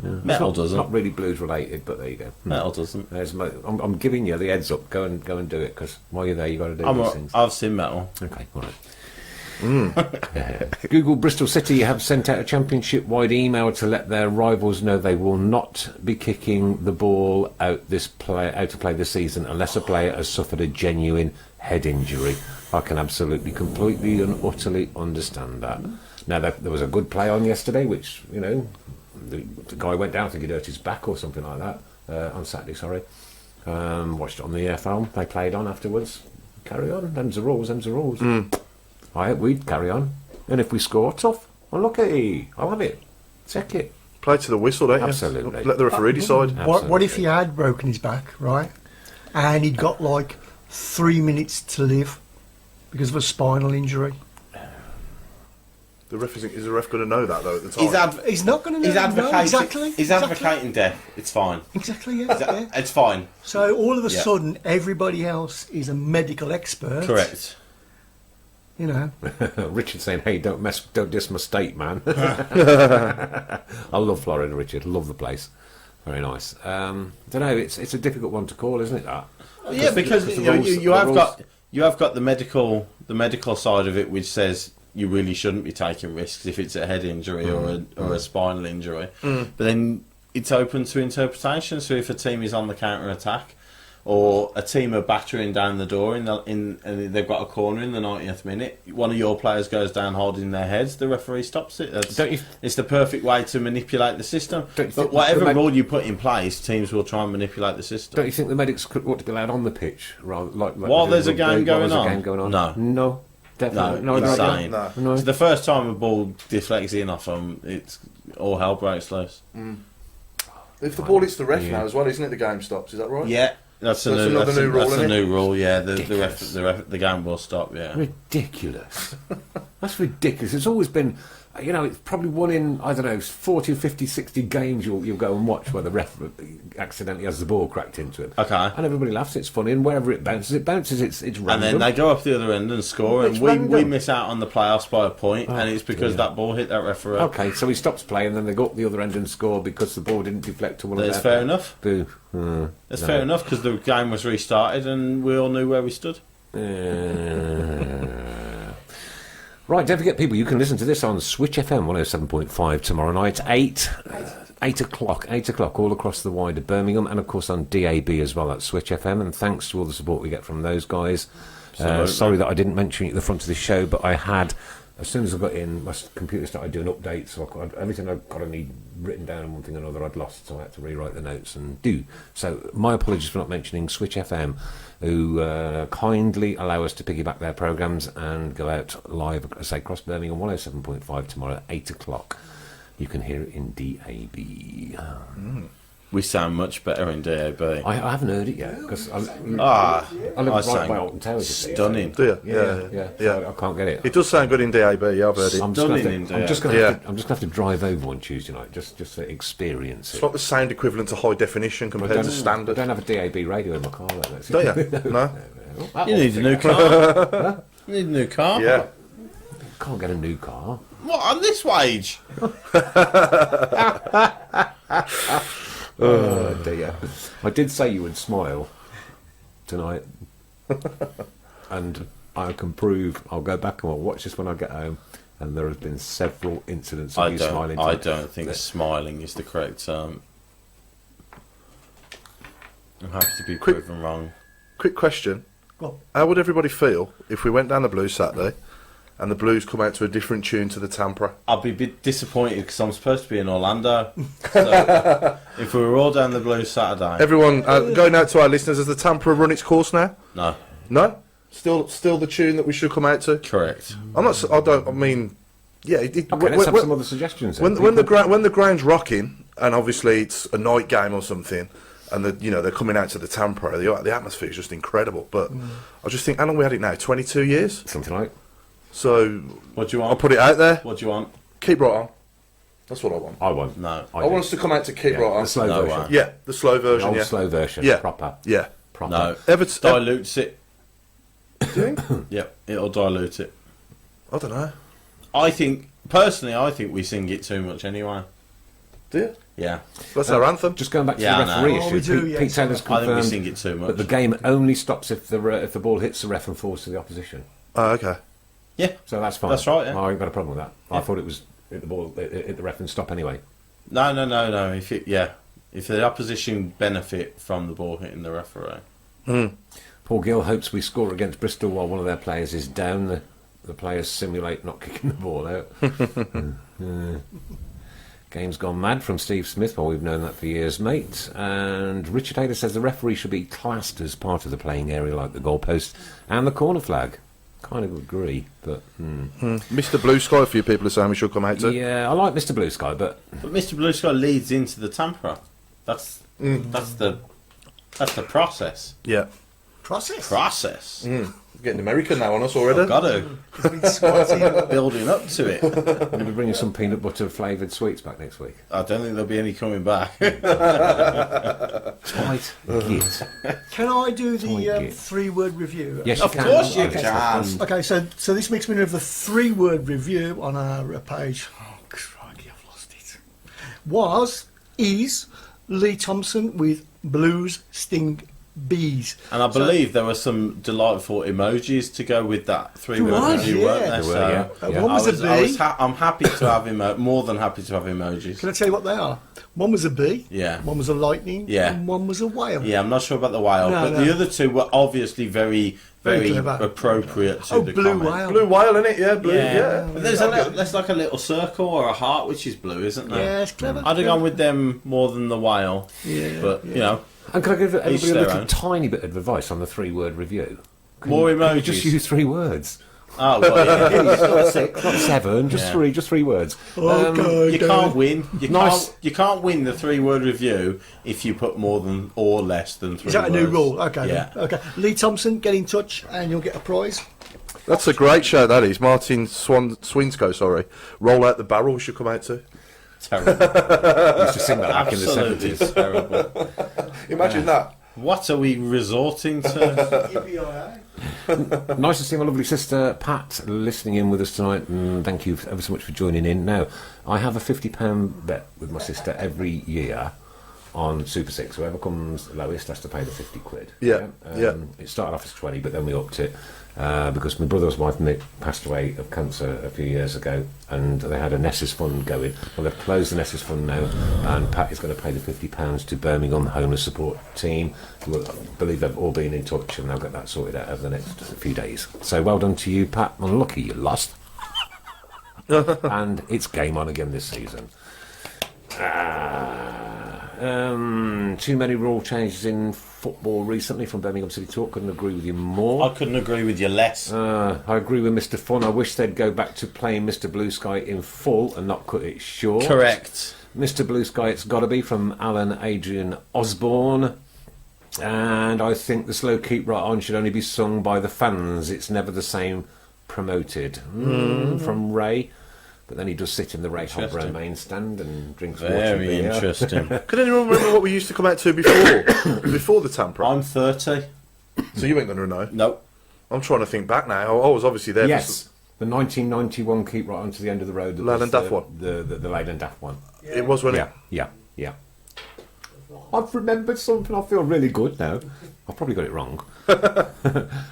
Yeah. Metal It's doesn't. Not really blues related, but there you go. Metal doesn't. I'm giving you the heads up. Go and do it, because while you're there, you got to do these things. I've seen metal. Okay, all right. Google Bristol City have sent out a championship-wide email to let their rivals know they will not be kicking the ball out of play this season unless a player has suffered a genuine head injury. I can absolutely, completely and utterly understand that. Now, there was a good play on yesterday, which, the guy went down, I think he'd hurt his back or something like that, on Saturday, sorry. Watched it on the film. They played on afterwards. Carry on. Them's the rules. I hope we'd carry on. And if we score, tough. Unlucky. I'll have it. Check it. Play to the whistle, don't you? Absolutely. Let the referee decide. What if he had broken his back, right? And he'd got like 3 minutes to live because of a spinal injury? The ref is the ref going to know that though at the time? He's not going to know. He's advocating. No, exactly. He's advocating death. It's fine. Exactly, yeah. It's fine. So all of a Yeah. sudden, everybody else is a medical expert. Correct. Richard saying, "Hey, don't diss my state, man." I love Florida, Richard. Love the place. Very nice. Don't know. It's a difficult one to call, isn't it? That. Yeah, because the you rules- have got the medical side of it, which says you really shouldn't be taking risks if it's a head injury or a spinal injury. But then it's open to interpretation. So if a team is on the counter attack, or a team are battering down the door and they've got a corner in the 90th minute, one of your players goes down holding their heads, the referee stops it. It's the perfect way to manipulate the system. But whatever rule you put in place, teams will try and manipulate the system. Don't you think the medics ought to be allowed on the pitch rather like While there's a game going on? No, definitely No, insane. No. So the first time a ball deflects in off them, it's all hell breaks loose. If the ball hits the ref Yeah. now as well, isn't it? The game stops. Is that right? Yeah, that's another new rule, That's a isn't it? new rule. Yeah, the game will stop. Yeah, ridiculous. That's ridiculous. It's always been you know, it's probably one in, I don't know, 40, 50, 60 games you'll go and watch where the ref accidentally has the ball cracked into him. Okay. And everybody laughs, it's funny, and wherever it bounces, it's random. And then they go up the other end and score, It's and we random. miss out on the playoffs by a point, and it's because that ball hit that referee. Okay, so he stops playing, then they go up the other end and score because the ball didn't deflect to one of That's their... fair enough. Boo. That's fair enough, because the game was restarted, and we all knew where we stood. Right, don't forget, people, you can listen to this on Switch FM 107.5 tomorrow night, 8 o'clock, all across the wider Birmingham, and of course on DAB as well at Switch FM. And thanks to all the support we get from those guys. Sorry that I didn't mention it at the front of the show, but I had, as soon as I got in, my computer started doing updates, so everything I've got to need written down and one thing or another I'd lost, so I had to rewrite the notes and do. So my apologies for not mentioning Switch FM, who kindly allow us to piggyback their programmes and go out live, say, across Birmingham 107.5 tomorrow at 8 o'clock. You can hear it in DAB. We sound much better in DAB. I haven't heard it yet, because I live I right sang by Alton Towers. you see, stunning. Do you? Yeah. So I can't get it. It does sound good in DAB, yeah, I've heard it. I'm just going Stunning in to have to drive over on Tuesday night just to experience It's it. like the sound equivalent to high definition compared to I standard. don't have a DAB radio in my car. Like Do you? No? You need a new car. You need a new car. Yeah. Can't get a new car. What, on this wage? Oh dear. I did say you would smile tonight. And I can prove, I'll go back and I'll watch this when I get home, and there have been several incidents of you smiling I tonight. don't think smiling is the correct term. I'm happy to be proven wrong. Quick question. Go on. How would everybody feel if we went down the Blues Saturday and the Blues come out to a different tune to the Tampere? I'll be a bit disappointed because I'm supposed to be in Orlando. So if we were all down the Blues Saturday, Everyone, going out to our listeners, has the Tampere run its course now? no, No? Still the tune that we should come out to? correct. I'm not. I don't. I mean, yeah. Okay, let's have some other suggestions. then. when the ground's rocking, and obviously it's a night game or something, and they're coming out to the Tampere, the atmosphere is just incredible. But I just think, how long we had it now? 22 years. Something like. So What do you I'll want? put it out there. What do you want? Keep right on. That's what I want. I won't. No. I want us to come out to keep Yeah, right on. the slow No version. way. Yeah, the slow The version. old Yeah, slow version. Yeah. Proper. yeah. Proper. No. Everton. Dilutes it. Do you think? Yep, it'll dilute it. I don't know. I think we sing it too much anyway. Do you? Yeah, That's our anthem. Just going back to Yeah, the I know. referee Oh, issue, we do, Pete, yeah, Pete Taylor's I think we confirmed sing it too much. that the game only stops if the ball hits the ref and falls to the opposition. Oh, okay. Yeah, So that's fine. That's right, yeah. I ain't got a problem with that. I thought it was hit the ball, hit the ref and stop anyway. no. If the opposition benefit from the ball hitting the referee, Paul Gill hopes we score against Bristol while one of their players is down. The players simulate not kicking the ball out. Game's gone mad from Steve Smith. Well, we've known that for years, mate. And Richard Hayter says the referee should be classed as part of the playing area, like the goalpost and the corner flag. Kind of agree, but Mr. Blue Sky, a few people are saying we should come out to. yeah, I like Mr. Blue Sky, but but Mr. Blue Sky leads into the Tampere. That's the process. Yeah. Process. Getting American now on us already. Got to It's been squatty. building up to it. we'll be bringing some peanut butter flavoured sweets back next week. I don't think there'll be any coming back. Tight git. Can I do the Toy git. 3-word review? Yes, Of you can. course you Okay, can. Okay, so this makes me of the 3-word review on our page. Oh, crikey, I've lost it. Is Lee Thompson with Blues Sting Bees. And I believe there were some delightful emojis to go with that 3-word was, review, yeah. weren't there? There were, So yeah. One was a bee. I'm happy to have more than happy to have emojis. Can I tell you what they are? One was a bee. Yeah. One was a lightning. Yeah. And one was a whale. Yeah, I'm not sure about the whale, No, but no. the other two were obviously very, Very very clever. appropriate to Oh, the blue comment. whale. Blue whale, innit? Yeah, blue. Yeah, Yeah. But there's like a little circle or a heart which is blue, isn't there? Yeah, it's clever. I'd have gone with them more than the whale. Yeah, But you know, And can I give everybody a their little own. tiny bit of advice on the 3-word review? more Can you emojis. just use 3 words. Oh, well, yeah. Not 6, not 7, just Yeah. 3 words. Okay, You can't win. Nice. You can't win the 3-word review if you put more than or less than 3 Is that a words. new rule? Okay. Yeah. Okay. Lee Thompson, get in touch and you'll get a prize. That's a great show, that is. Martin Swinscoe, sorry. Roll Out the Barrel should come out too. Terrible. Used to sing that back in the Absolutely 70s. terrible. Imagine that. What are we resorting to? Nice to see my lovely sister Pat listening in with us tonight, and thank you ever so much for joining in. Now, I have a £50 bet with my sister every year on Super 6. Whoever comes lowest has to pay the 50 quid. Yeah. It started off as 20, but then we upped it because my brother's wife Nick passed away of cancer a few years ago, and they had a Nessus fund going. Well, they've closed the Nessus fund now, and Pat is going to pay the £50 to Birmingham Homeless Support Team, who I believe they've all been in touch, and they'll get that sorted out over the next few days. So well done to you, Pat. Unlucky you lost. And it's game on again this season. Too many rule changes in football recently from Birmingham City Talk. Couldn't agree with you more. I couldn't agree with you less. I agree with Mr. Fun. I wish they'd go back to playing Mr. Blue Sky in full and not cut it short. Correct. Mr. Blue Sky, it's got to be, from Alan Adrian Osborne. And I think the slow keep right on should only be sung by the fans. It's never the same promoted. From Ray. But then he does sit in the Ray Hobro main stand and drinks water. Very interesting. Can anyone remember what we used to come out to before the Tampere? I'm 30. So you ain't going to know. Nope. I'm trying to think back now. I was obviously there. Yes, the 1991 keep right onto the end of the road. Leyland Daft one. The Leyland Daft one. It was when Yeah. I've remembered something. I feel really good now. I've probably got it wrong.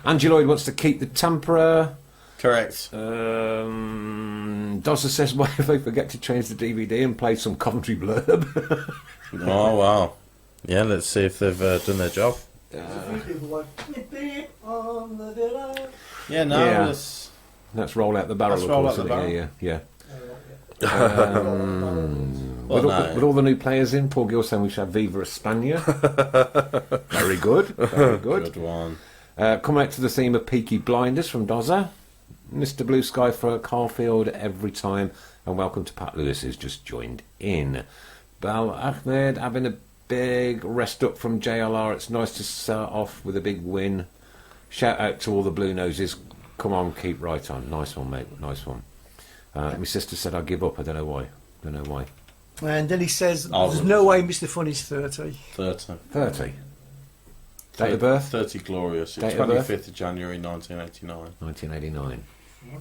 Angie Lloyd wants to keep the Tampere. Correct. Dozza says, why if they forget to change the DVD and play some Coventry blurb? Oh, wow. Yeah, let's see if they've done their job. Yeah, no, Yeah. let's Roll Out the Barrel, Let's of Roll course. Out the isn't it? Barrel. Yeah. Well, no. With all the new players in, Paul Gill saying we should have Viva Espana. Very good. Very good. Good one. Come out to the theme of Peaky Blinders from Dozza. Mr. Blue Sky for Carfield every time. And welcome to Pat Lewis, who's just joined in. Bal Ahmed having a big rest up from JLR. It's nice to start off with a big win. Shout out to all the Blue Noses. Come on, keep right on. Nice one, mate. Nice one. My sister said I'd give up. I don't know why. And then he says, Oh, there's no way Mr. Fun is 30. 30. 30. Date of birth? 30 glorious. Date of birth? 25th of January 1989. 1989.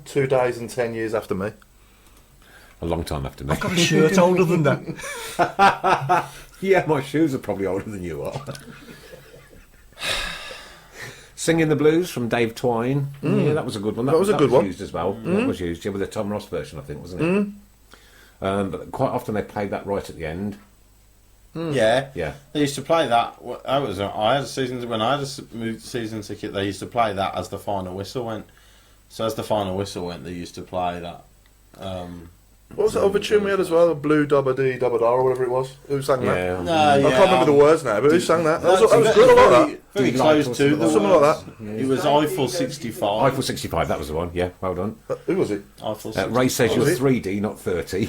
2 days and 10 years after me. A long time after me. I've got a shirt older than that. Yeah, my shoes are probably older than you are. Singing the Blues from Dave Twine. Yeah, that was a good one. That was a good one. Used as well. That was used, with the Tom Ross version, I think, wasn't it? But quite often they played that right at the end. Yeah. Yeah. They used to play that. I had a season when I had a season ticket. They used to play that as the final whistle went. So as the final whistle went, they used to play that. What was that other tune we had as well? Blue Dabba Dee Dabba Da or whatever it was. Who sang that? Yeah. No, I can't remember the words now, but who sang that? That was good. I like that. Very close to the Something like words. that. It was Eiffel 65. Eiffel 65, that was the one. Yeah, well done. Who was it? Eiffel 65. Ray says you're Was it? 3D, not 30.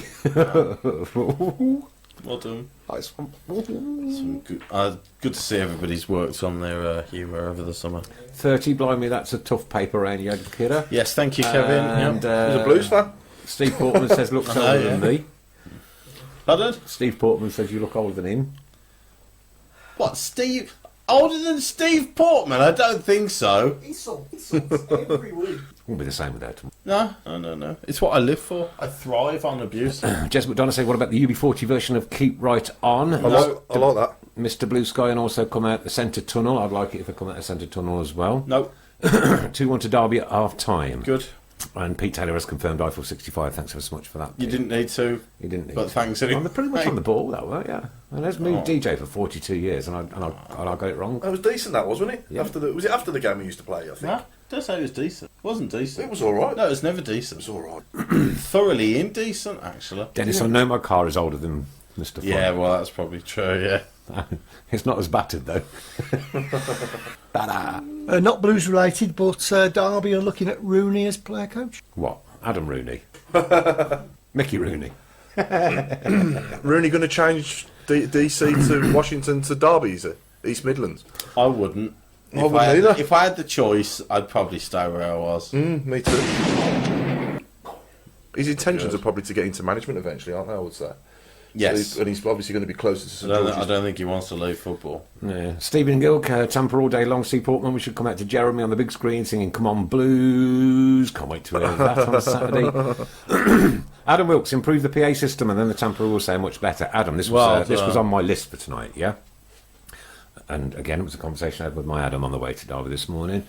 Well done. Nice one. Some good to see everybody's worked on their humour over the summer. 30, blimey, that's a tough paper round you, kidder. Yes, thank you, Kevin. And Yep. He was a Blues fan. Steve Portman says looks I know, older yeah. than me. Pardon? Steve Portman says you look older than him. What, Steve? Older than Steve Portman? I don't think so. Insults every week. Won't be the same without him. No. It's what I live for. I thrive on abuse. Jess McDonough say, what about the UB40 version of Keep Right On? I like that. Mr. Blue Sky, and also come out the centre tunnel. I'd like it if they come out the centre tunnel as well. No. 2-1 to Derby at half time. Good. And Pete Taylor has confirmed Eiffel 65. Thanks ever so much for that. You Pete. didn't need to. You didn't need But to. thanks anyway. I'm pretty much on the ball, that way, yeah. And there's me DJ for 42 years, and I got it wrong. That was decent, that was, wasn't it? Yeah. Was it after the game we used to play, I think? No, don't say it was decent. It wasn't decent. It was alright. No, it was never It decent. was alright. Thoroughly indecent, actually. Dennis, I know my car is older than Mr. Fun. Yeah, well, that's probably true, yeah. It's not as battered, though. Not Blues related, but Derby are looking at Rooney as player coach. What? Adam Rooney. Mickey Rooney. Rooney going to change DC to Washington to Derby, is it? East Midlands. I wouldn't. If I had the choice, I'd probably stay where I was. Me too. His intentions are probably to get into management eventually, aren't they? I would say. Yes. So and he's obviously going to be closer to St George's. I don't think he wants to leave football. Yeah. Stephen Gilk, Tampa all day long. See Portman. We should come out to Jeremy on the big screen singing "Come On Blues." Can't wait to hear that on Saturday. Adam Wilkes, improve the PA system, and then the Tampa will say much better. Adam, this was on my list for tonight. Yeah. And again, it was a conversation I had with my Adam on the way to Derby this morning.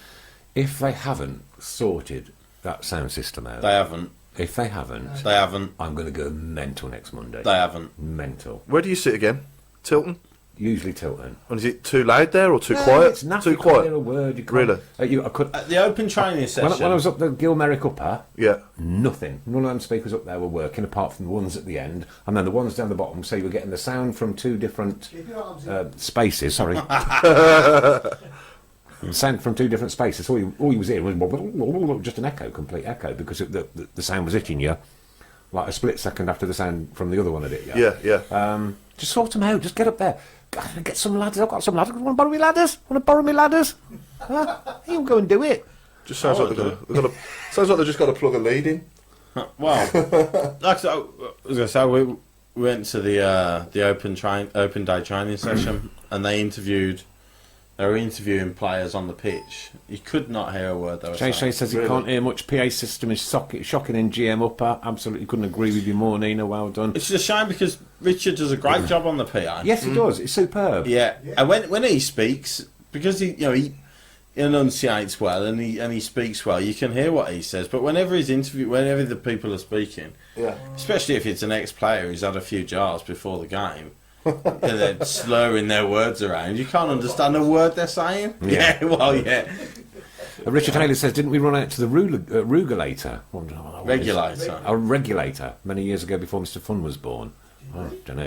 If they haven't sorted that sound system out, They haven't. If they haven't, I'm going to go mental next Monday. They haven't. Mental. Where do you sit again? Tilton? Usually Tilton. And is it too loud there or too quiet? It's naff. Too You can't quiet. hear a word. You can't, Really? I could. At the open training session. When I was up the Gilmerick Upper, Yeah. nothing. None of them speakers up there were working, apart from the ones at the end, and then the ones down the bottom. So you were getting the sound from two different spaces. Sorry. Sound from two different spaces. All you was hearing was just an echo, complete echo, because the sound was hitting you like a split second after the sound from the other one had hit you. Yeah. Just sort them out. Just get up there. Get some ladders. I've got some ladders. Want to borrow me ladders? Want to borrow me ladders? Huh? You can go and do it. Just sounds like sounds like they've just got to plug a lead in. Well, like I was going to say, we went to the open day training session, and they were interviewing players on the pitch. You could not hear a word they were saying. Shay says he can't hear much. PA system is shocking in GM Upper. Absolutely couldn't agree with you more, Nina. Well done. It's a shame because Richard does a great job on the PA. Yes, he does. It's superb. Yeah, and when he speaks, because he enunciates well and he speaks well, you can hear what he says. But whenever the people are speaking, especially if it's an ex-player who's had a few jars before the game, and they're slurring their words around, you can't understand a word they're saying. Yeah. Yeah. Richard Taylor says, didn't we run out to the Rugulator? Regulator. A regulator many years ago before Mr. Fun was born. I don't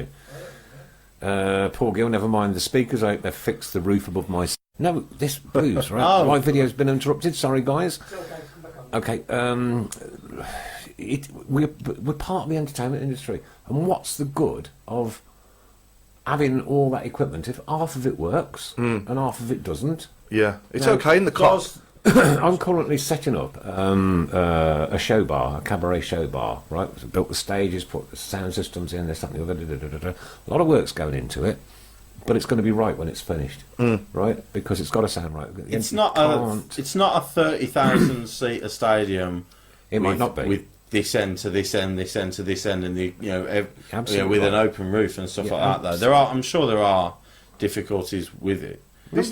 know. Paul Gill, never mind the speakers. I hope they've fixed the roof above my... No, this blues, right? My video's been interrupted. Sorry, guys. Okay. We're part of the entertainment industry. And what's the good of having all that equipment if half of it works and half of it doesn't? Yeah. It's okay in the car. I'm currently setting up a show bar, a cabaret show bar, right? So built the stages, put the sound systems in, this, that, and the other. A lot of work's going into it, but it's going to be right when it's finished, right? Because it's got to sound right. It's not a 30,000 seater stadium. It might not be with this end to this end, this end to this end, and with Absolutely an open roof and stuff like that. Though I'm sure there are difficulties with it. A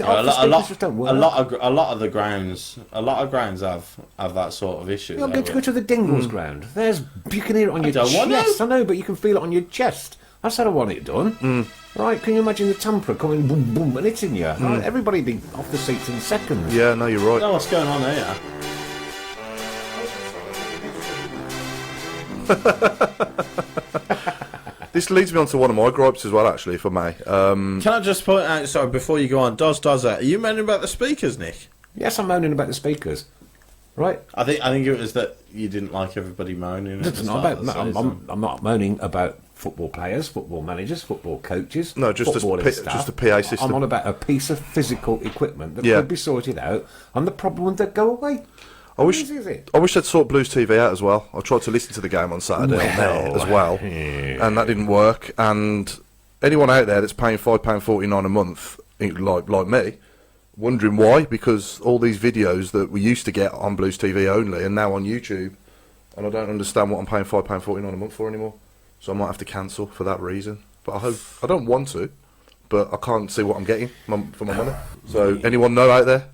lot of the grounds have that sort of issue. You're going to go to the Dingles ground. You can hear it on your chest. I know, but you can feel it on your chest. That's how I want it done. Right? Can you imagine the Tampa coming boom boom and hitting you? Right, everybody be off the seats in seconds. Yeah, no, you're right. I don't know what's going on here. This leads me on to one of my gripes as well, actually, if I may. Can I just point out, sorry, before you go on, does that? Are you moaning about the speakers, Nick? Yes, I'm moaning about the speakers. Right? I think it was that you didn't like everybody moaning. It's not about. I'm not moaning about football players, football managers, football coaches. No, just a PA system. I'm on about a piece of physical equipment that could be sorted out, and the problem would go away. I wish they'd sort Blues TV out as well. I tried to listen to the game on Saturday on there as well, and that didn't work. And anyone out there that's paying £5.49 a month, like me, wondering why, because all these videos that we used to get on Blues TV only are now on YouTube, and I don't understand what I'm paying £5.49 a month for anymore. So I might have to cancel for that reason. But I don't want to, but I can't see what I'm getting for my money. So anyone know out there?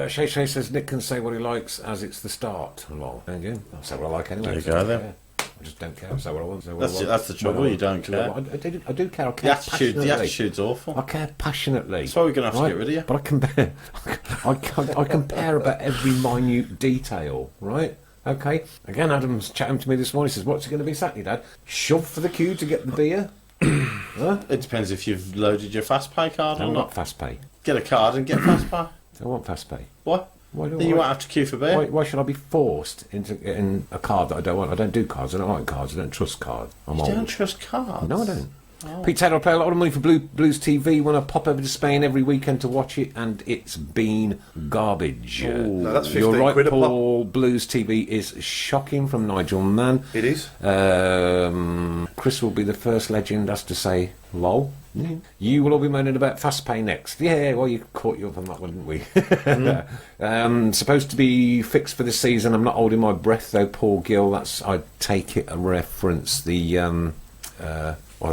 Shay says Nick can say what he likes as it's the start. Well, thank you. I'll say what I like anyway. There you go then. I just don't care. I'll say what I want. That's the trouble. You don't care. I do care. I care passionately. The attitude's awful. I care passionately. That's why we're going to have to get rid of you. But I compare about every minute detail, right? Okay. Again, Adam's chatting to me this morning. He says, "What's it going to be Saturday, Dad? Shove for the queue to get the beer." Huh? It depends if you've loaded your fast pay card or not. Not fast pay. Get a card and get fast pay. I want fast pay. What? Then you won't have to queue for beer. Why should I be forced into getting a card that I don't want? I don't do cards. I don't like cards. I don't trust cards. You don't trust cards? No, I don't. Pete Taylor, I pay a lot of money for Blues TV when I pop over to Spain every weekend to watch it, and it's been garbage. No, that's 15 You're right, quid a pop. Paul. Blues TV is shocking from Nigel Mann. It is. Chris will be the first legend as to say, lol. You will all be moaning about fast pay next. Yeah, well, you caught you up on that one, didn't we? Supposed to be fixed for this season. I'm not holding my breath, though, Paul Gill. That's, I take it, a reference. Well,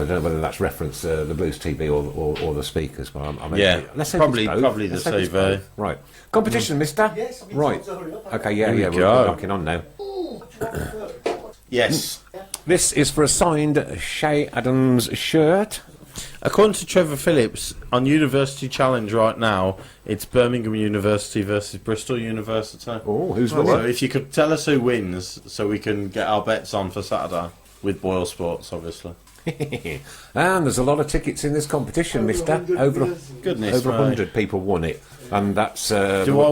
I don't know whether that's reference the Blues TV or the speakers. But let's hope probably it's both. probably the Let's hope it's TV. both. Right. Competition, mister? Yes, I've been Right. told to hurry up. Okay, yeah, Here we we're go. knocking on now. Yes. This is for a signed Shay Adams shirt. According to Trevor Phillips, on University Challenge right now, it's Birmingham University versus Bristol University. Oh, who's So winning? if you could tell us who wins, so we can get our bets on for Saturday, with Boyle Sports, obviously. And there's a lot of tickets in this competition, mister. Over Goodness over me. 100 people won it. And that's... there were a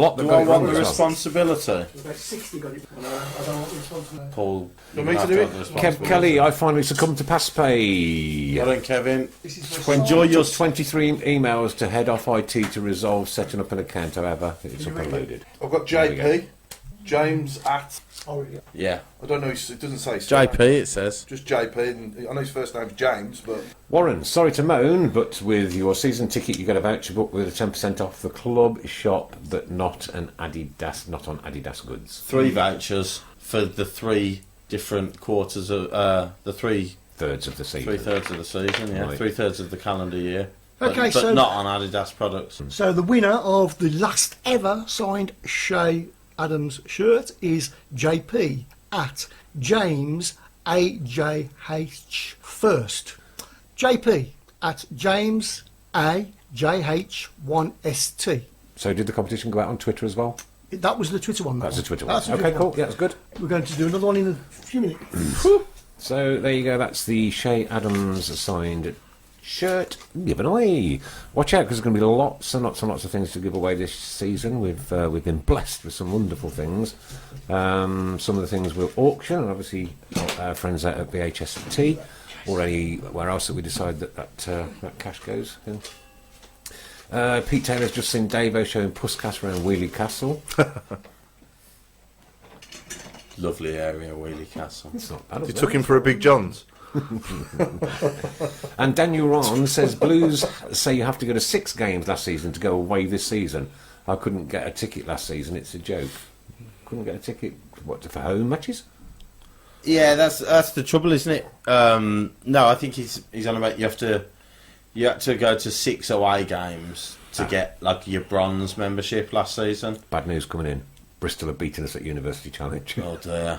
lot that Do got I it want wrong the as well. responsibility? About 60 got it. I don't want responsibility. Paul, You you want me to have do to it? have the Kev responsibility. Kelly, I finally succumbed to pass pay. Well done, Kevin. This is for Enjoy your... 23 emails to head off IT to resolve setting up an account, however, it's up and loaded. I've got There we go. JP, James at. Oh, yeah. Yeah. I don't know. It doesn't say. JP, it says. Just JP, and I know his first name's James, but Warren, sorry to moan, but with your season ticket you get a voucher book with a 10% off the club shop, but not on Adidas goods. 3 vouchers for the 3 different quarters of... the 3 Thirds of the season. 3/3 of the season, yeah. Right. 3/3 of the calendar year. Okay, but so- not on Adidas products. So the winner of the last ever signed Shay Adams shirt is JP at James AJH first. JP at James AJH1ST. So did the competition go out on Twitter as well? That was the Twitter one. That's the Twitter one. That's the Okay, Twitter cool. one. Yeah, that's good. We're going to do another one in a few minutes. So there you go. That's the Shay Adams signed shirt given away. Watch out, because there's going to be lots and lots and lots of things to give away this season. We've been blessed with some wonderful things. Some of the things we'll auction, and obviously our friends out at VHST, or anywhere else that we decide that cash goes. Yeah. Pete Taylor's just seen Davo showing Pusscast around Wheelie Castle. Lovely area, Wheelie Castle. It's not bad. you took him for a Big John's. And Daniel Ron says Blues say you have to go to 6 games last season to go away this season. I couldn't get a ticket last season. It's a joke. Couldn't get a ticket for home matches. Yeah, that's the trouble, isn't it? No, I think he's on about you had to go to 6 away games to get like your bronze membership last season. Bad news coming in. Bristol have beaten us at University Challenge. Oh dear.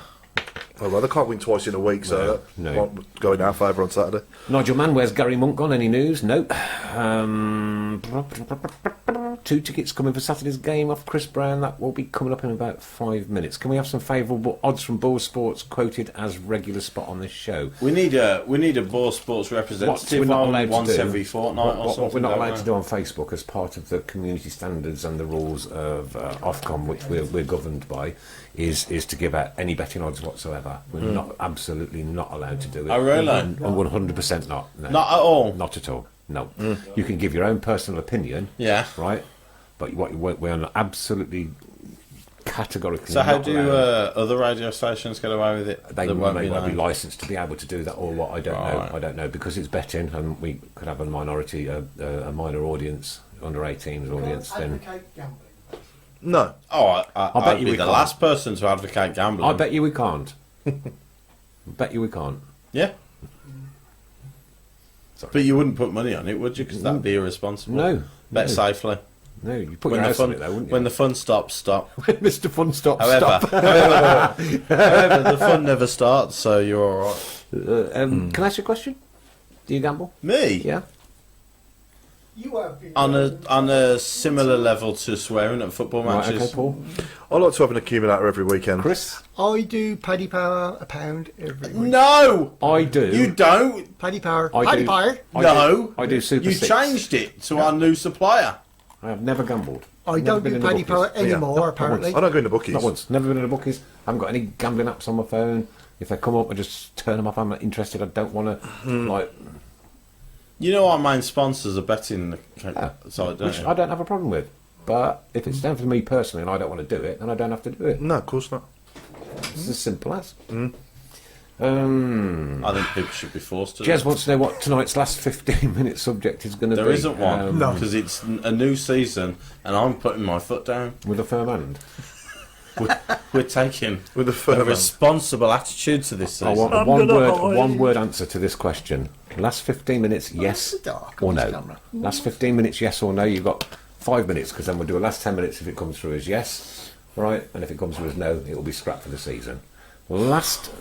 Oh, well, they can't win twice in a week, so No. that won't go in our favour on Saturday. Nigel Mann, where's Gary Monk gone? Any news? No. 2 tickets coming for Saturday's game off Chris Browne. That will be coming up in about 5 minutes. Can we have some favourable odds from Bull Sports quoted as regular spot on this show? We need a Ball Sports representative What we're not on allowed to once do- every fortnight or something. What we're not don't allowed we? to do on Facebook as part of the community standards and the rules of Ofcom, which we're governed by, is to give out any betting odds whatsoever. We're not absolutely not allowed to do it. Oh, really? And 100% not. No. Not at all. Not at all. No. You can give your own personal opinion. Yeah. Right. But we're not absolutely categorically. So how not do allowed. other radio stations get away with it? They that won't be may well be known? licensed to be able to do that, or what? I don't know. Right. I don't know, because it's betting, and we could have a minority, a minor audience, under 18s audience. Then Advocate gambling. No. Oh, bet I'd you be we the can't. last person to advocate gambling. I bet you we can't. Bet you we can't. Yeah. Sorry. But you wouldn't put money on it, would you? Because that'd be irresponsible. No. Bet no. safely. No, you put When your the house on fun, it though, wouldn't you? when the fun stops, stop. Mr. Fun stop. However, however, the fun never starts, so you're all right. Can I ask you a question? Do you gamble? Me? Yeah. You have been On a similar level to swearing at football Right, matches. okay, Paul. I like to have an accumulator every weekend. Chris? I do Paddy Power £1 every week. No, I do. you don't. Paddy Power. I Paddy do. Power. No, I do Super You 6. changed it to our new supplier. I have never gambled. I Never don't been do in the Paddy bookies. Power anymore, Not apparently. I don't go in the bookies. Not once. Never been in the bookies. I haven't got any gambling apps on my phone. If they come up, I just turn them off. I'm not interested. I don't want to, like... You know our main sponsors are betting side, don't Which you? I don't have a problem with. But if it's down to me personally and I don't want to do it, then I don't have to do it. No, of course not. It's as simple as. I think people should be forced to. Jez wants to know what tonight's last 15-minute subject is going to be. There isn't one No. because it's a new season, and I'm putting my foot down. With a firm hand. We're taking With a a firm hand. responsible attitude to this I season. want a one-word answer to this question. Last 15 minutes, yes it's dark or on this no? camera. Last 15 minutes, yes or no? You've got 5 minutes, because then we'll do a last 10 minutes if it comes through as yes, right? And if it comes through as no, it will be scrapped for the season. Last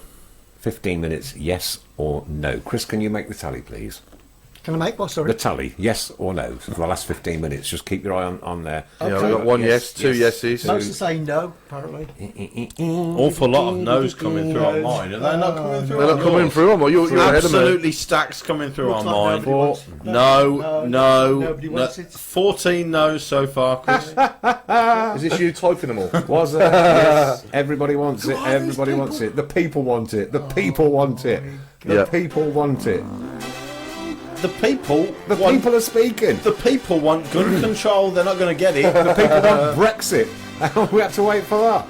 15 minutes, yes or no? Chris, can you make the tally, please? Can I make what? Sorry. The tally, yes or no, for the last 15 minutes. Just keep your eye on there. Yeah, we've got one yes, two yeses. Most are saying no, apparently. Awful lot of no's coming through on mine. Are they not coming through? They're on not coming yours? through. You're ahead of me. Absolutely stacks coming through Looks on like mine. nobody wants it. No. Nobody wants it. 14 no's so far, Chris. Is this you typing them all? Was it? Yes. Everybody wants it. Everybody wants it. The people want it. The people want it. The Yeah. people want it. The people The want, people are speaking. the people want gun control. They're not going to get it. The people want Brexit. We have to wait for that.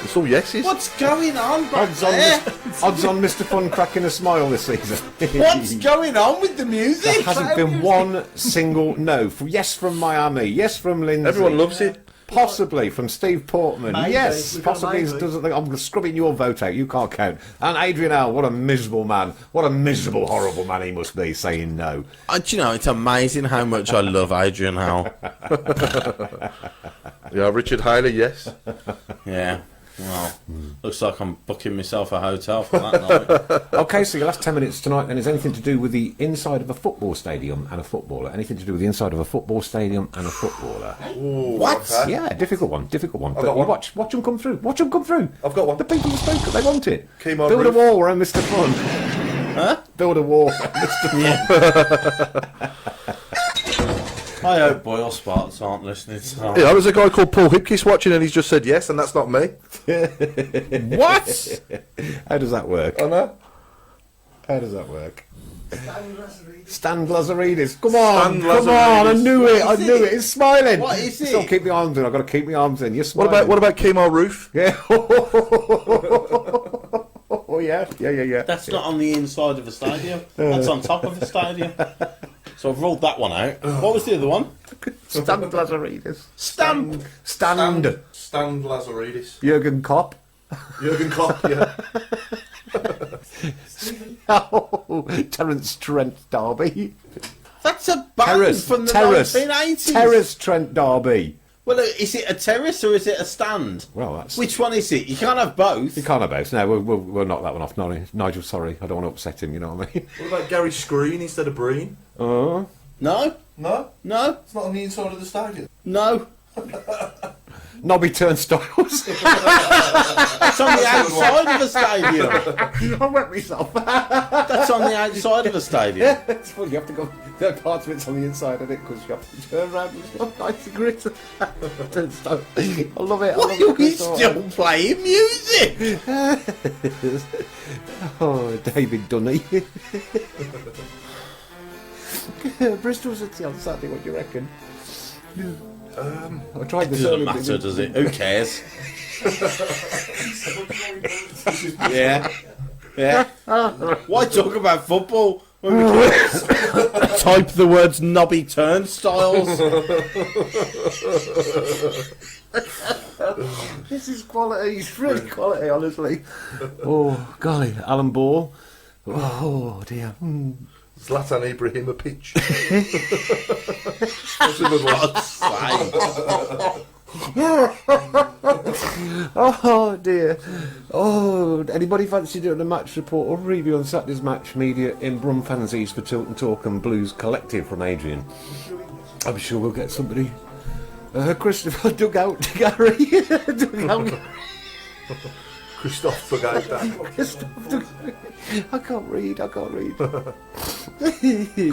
It's all yeses. What's going on back Odds on, there? odds on Mr. Fun cracking a smile this season. What's going on with the There music? hasn't been one single no. Yes from Miami. Yes from Lindsay. Everyone loves it. Possibly from Steve Portman. Maybe. Yes, We've got possibly. maybe. Doesn't think I'm scrubbing your vote out. You can't count. And Adrian Howe, what a miserable man. What a miserable, horrible man he must be saying no. Do you know, it's amazing how much I love Adrian Howe. Yeah, Richard Haley, yes. Yeah. Well, looks like I'm booking myself a hotel for that night. Okay, so your last 10 minutes tonight then is anything to do with the inside of a football stadium and a footballer. Anything to do with the inside of a football stadium and a footballer. What? Yeah, difficult one. But got you one. watch them come through. Watch them come through. I've got one. The people have spoken. They want it. Chemo Build roof. a wall around Mr. Fun. Huh? Build a wall around Mr. Fun. I hope Boyle Sparks aren't listening tonight. Yeah, there was a guy called Paul Hipkiss watching and he's just said yes, and that's not me. What? How does that work? I know. How does that work? Stan Lazaridis. Come on, Stan come on. I Lazaridis. knew it. I knew it. He's smiling. What is Still it? keep my arms in. I've got to keep my arms in. You're What smiling. about Chemo Roof? Yeah. Oh yeah. Yeah. That's not on the inside of a stadium. That's on top of a stadium. So I've ruled that one out. What was the other one? Stan Lazaridis. Stand. Stand. Stan Lazaridis. Jurgen Klopp. Jurgen Klopp, yeah. Oh, Terence Trent Derby. That's a band from the 1980s. Terrace Trent Derby. Well, is it a terrace or is it a stand? Well, that's. Which one is it? You can't have both. You can't have both. No, we'll knock that one off. Nigel, sorry. I don't want to upset him, you know what I mean? What about Gary Screen instead of Breen? Oh. No, No, no, it's not on the inside of the stadium. no. Nobby Turnstiles. That's on the outside of a stadium. I wet myself. That's on the outside of a stadium. It's funny, you have to go. There are parts of it's on the inside of it because you have to turn around and stuff. Nice and gritty. Turnstile. I love it. I Why love are it. we still playing music? Oh, David Dunny. Bristol City on Saturday, what do you reckon? I tried this Doesn't earlier, matter, but does it? Who cares? Yeah. Yeah. Why talk about football when we can type the words knobby turnstiles? This is quality. It's really quality, honestly. Oh, golly. Alan Ball. Oh, dear. Zlatan Ibrahimovic. That's a good one. Oh, dear. Oh, anybody fancy doing a match report or review on Saturday's match media in Brumfansies for Tilton Talk and Blues Collective from Adrian? I'm sure we'll get somebody. Christopher dug out Gary. Dug out. Christophe forgot that. I can't read.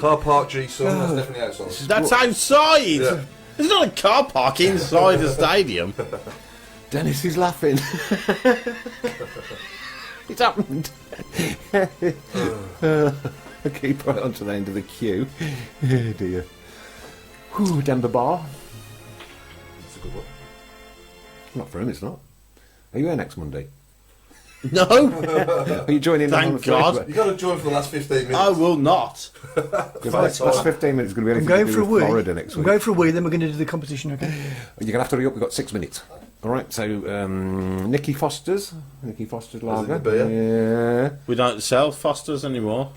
Car Park G Sun, that's definitely outside. That's outside! Yeah. There's not a car park inside a stadium. Dennis is laughing. It's happened. Keep right onto the end of the queue. Oh dear. Whew, Denver Bar. That's a good one. Not for him, it's not. Are you here next Monday? No, Are you joining in on thank the God. Facebook? You got to join for the last 15 minutes. I will not. Because that's 15 minutes going to be I'm anything going to for a do with wee. Florida next I'm week. going for a wee, then we're going to do the competition, okay? You're going to have to hurry up, we've got 6 minutes. All right, so Nicky Foster's lager. the beer? Yeah. We don't sell Fosters anymore.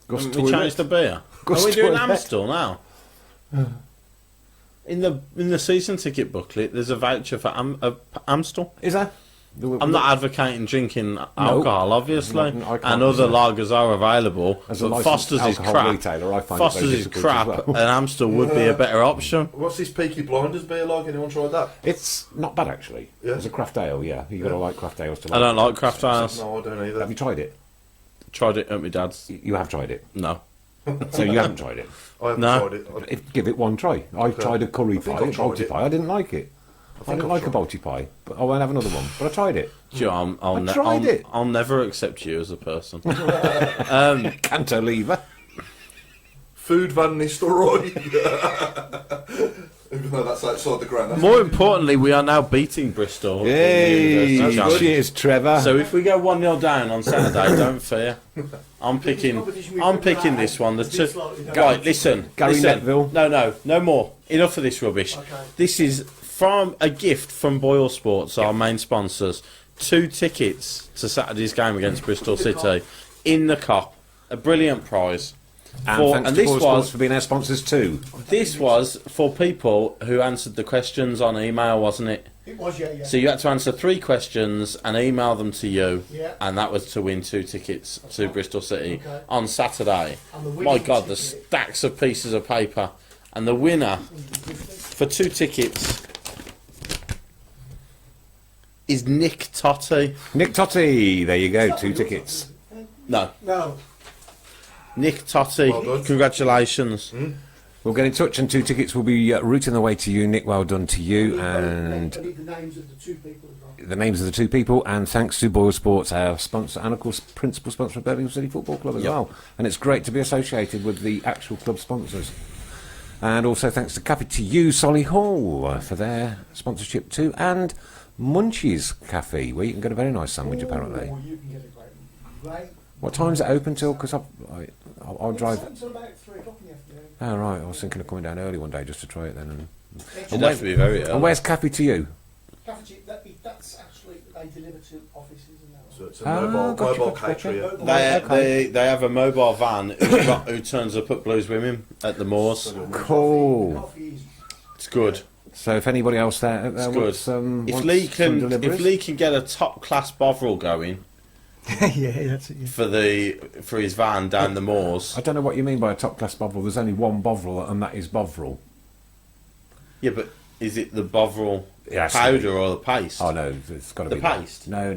Gus We Toilet. changed the beer. Gus Are we doing Toilet. Amstel now? In the season ticket booklet, there's a voucher for Amstel. Is that? I'm not advocating drinking alcohol, obviously, I can't and other say. lagers are available. As a But licensed Foster's is alcohol crap. retailer, I find it Foster's very is difficult crap, as well. and Amstel would be a better option. What's this Peaky Blinders beer like? Anyone tried that? It's not bad actually. Yeah. It's a craft ale, yeah. You've got to like craft ales to I don't like it. craft ales. No, I don't either. Have you tried it? Tried it at my dad's. You have tried it. No. So you haven't tried it. I haven't No. tried it. Give it one try. I tried a curry think pie, I've a tried Balti it. pie. I didn't like it. I didn't like a Balti pie, but I won't have another one. But I tried it. Do you know, I tried it. I'll never accept you as a person. Cantilever. Food Van Nistelrooy. Even though that's outside the ground. That's More importantly, we are now beating Bristol. in the Hey, University Championship. cheers, Trevor. So if we go 1-0 down on Saturday, don't fear. I'm picking this one. Right, listen. Gary listen. Netville. No more. Enough of this rubbish. This is from a gift from Boyle Sports, our main sponsors. 2 tickets to Saturday's game against Bristol City in the Cop. A brilliant prize. and thanks to Boyle Sports for being our sponsors too. This was for people who answered the questions on email, wasn't it? It was, yeah. So you had to answer 3 questions and email them to you, Yeah. and that was to win 2 tickets to Bristol City Okay. on Saturday. And the winning My God, the ticket- stacks of pieces of paper, and the winner for 2 tickets is Nick Totti. Nick Totti, there you go, 2 tickets. No, No. Nick Totti. Well done. Congratulations. We'll get in touch and 2 tickets will be routing the way to you. Nick, well done to you. And I need the names of the 2 people as well. the names of the 2 people, and thanks to Boyle Sports, our sponsor, and of course principal sponsor of Birmingham City Football Club as well. And it's great to be associated with the actual club sponsors. And also thanks to Cafe to You, Solihull, for their sponsorship too, and Munchies Cafe, where you can get a very nice sandwich apparently. Oh, you can get a great. What time's it open till? Because I'll drive. Until about 3 o'clock in the afternoon. Oh right, I was thinking of coming down early one day just to try it then. And It'd have to be very and early. where's Cafe to You? That's actually, they deliver to offices and that. So it's a mobile catering. They have a mobile van who turns up at Blues Women at the Moors. Cool. Coffee is It's good. So if anybody else there It's good. wants, If wants Lee some can deliveries- get a top class Bovril going yeah, that's it. Yeah. for his van down the Moors. I don't know what you mean by a top class Bovril. There's only one Bovril, and that is Bovril. Yeah, but is it the Bovril Yeah, powder or the paste? Oh no, it's got to The be that. paste? No.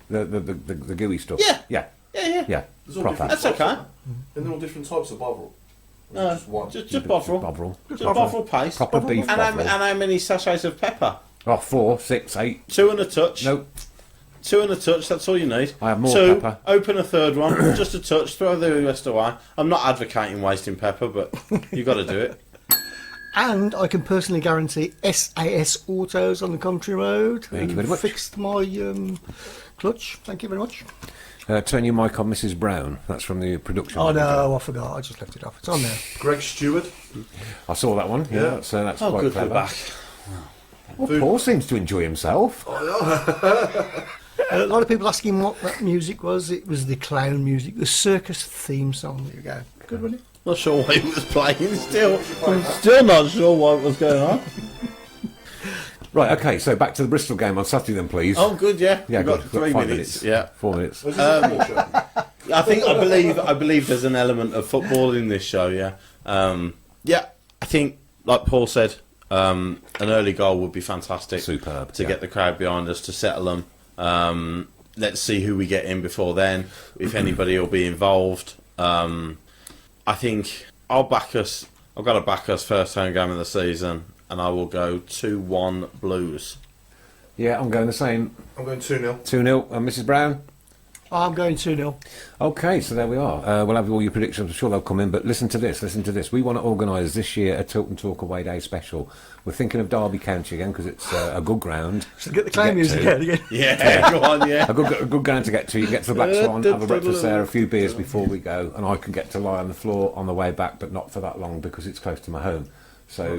The gooey stuff. Yeah. yeah, Yeah. There's all proper. different That's types, okay. aren't there? And they're all different types of Bovril. No, Just one. just Bovril. Bovril. Just Bovril paste. Proper beef And Bovril. how many sachets of pepper? Oh, 4, 6, 8. 2 and a touch. Nope. 2 and a touch, that's all you need. I have more 2, pepper. open a third one, just a touch, throw the rest away. I'm not advocating wasting pepper, but you've got to do it. And I can personally guarantee SAS Autos on the Country Road. Thank you very much. Fixed my clutch. Thank you very much. Turn your mic on, Mrs. Brown. That's from the production. Oh manager. no, I forgot. I just left it off. It's on there. Greg Stewart. I saw that one. Yeah, so that's Oh, quite good clever. for back. Well, Paul seems to enjoy himself. A lot of people asking what that music was. It was the clown music, the circus theme song. There you go. Good, wasn't it? Not sure why he was playing still. I'm still not sure what was going on. Right. Okay. So back to the Bristol game on Saturday, then, please. Oh, good, yeah. yeah, We've good. got 3 5 minutes. Yeah. 4 minutes. Was this a football show? I believe there's an element of football in this show, yeah. Yeah, I think, like Paul said, an early goal would be fantastic. Superb, To yeah. get the crowd behind us, to settle them. Let's see who we get in before then, if anybody will be involved. I think I'll back us. I've got to back us first home game of the season, and I will go 2-1 Blues. Yeah, I'm going the same. I'm going 2-0. 2-0. And Mrs. Brown. I'm going 2-0. Okay, so there we are. We'll have all your predictions. I'm sure they'll come in, but listen to this. We want to organise this year a Tilton Talk Away Day special. We're thinking of Derby County again because it's a good ground. So get the claim music out again. Yeah, go on, yeah. A good ground to get to. You get to the Black Swan, have a breakfast there, a few beers before we go, and I can get to lie on the floor on the way back, but not for that long because it's close to my home. So,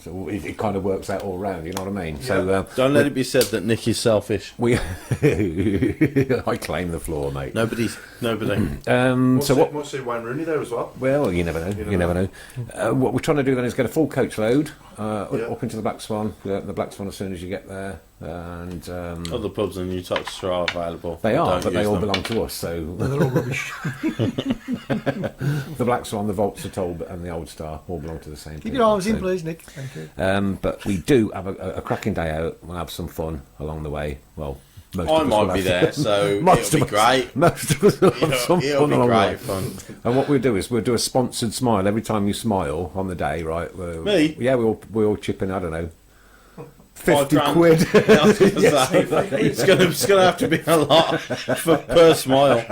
so it kind of works out all round, you know what I mean? Yeah. So don't let it be said that Nick is selfish. I claim the floor, mate. Nobody. Might see Wayne Rooney there as well. Well, you never know. You never know. What we're trying to do then is get a full coach load up into the Black Swan. The Black Swan as soon as you get there. And other pubs in Newtox are available. They are, but they all belong to us. So they're all rubbish. The Black Swan, the Volts, the Toll, and the Old Star all belong to the same. Keep your arms in, please, Nick. Thank you. But we do have a cracking day out. We'll have some fun along the way. Well, I might be there, so it'll be great. Most of us will have some it'll fun be along great the way. fun. And what we'll do is we'll do a sponsored smile every time you smile on the day, right? Me? Yeah, we all chip in. I don't know. 50 £5. quid. Yeah, I was gonna say, it's gonna have to be a lot per smile.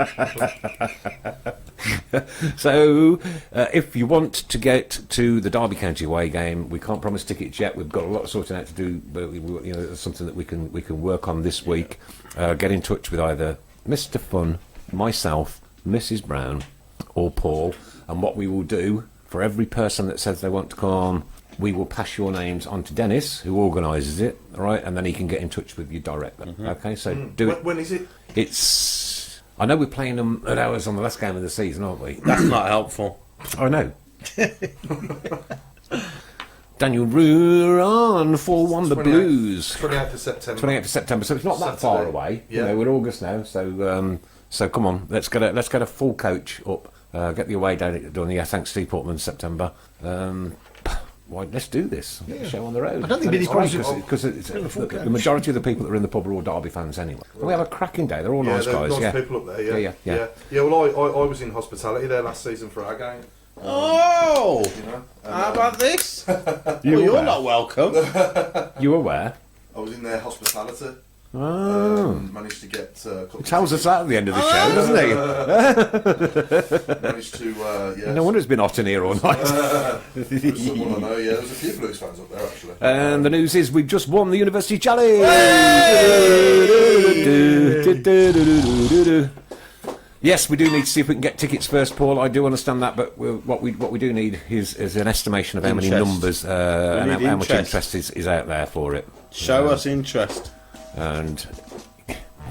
So, if you want to get to the Derby County away game, we can't promise tickets yet. We've got a lot of sorting out to do, but it's something that we can work on this week. Get in touch with either Mr. Fun, myself, Mrs. Brown, or Paul, and what we will do for every person that says they want to come, we will pass your names on to Dennis, who organises it, all right, and then he can get in touch with you directly. Mm-hmm. Okay, so do it. When is it? It's. I know we're playing them at hours on the last game of the season, aren't we? That's not helpful. I know. Daniel Ruran 4-1 the Blues. 28th of September. 28th of September. So it's not that far away. Yeah. We're August now. So come on, let's get a full coach up. Get the away day done. Yeah, thanks Steve Portman September. Let's do this. Show on the road. I don't think many because the majority of the people that are in the pub are all Derby fans anyway. We have a cracking day. They're all nice guys. Nice people up there. Yeah. Well, I was in hospitality there last season for our game. How about this? You're not welcome. You were where? I was in their hospitality. Oh. Managed to get a couple. He tells us that at the end of the show, doesn't he? Managed to, No wonder it's been hot in here all night. Someone I know, yeah. There's a few Blues fans up there, actually. And the news is we've just won the University Challenge! Yes, we do need to see if we can get tickets first, Paul. I do understand that, but what we do need is an estimation of how many numbers and how much interest is out there for it. Show us interest. And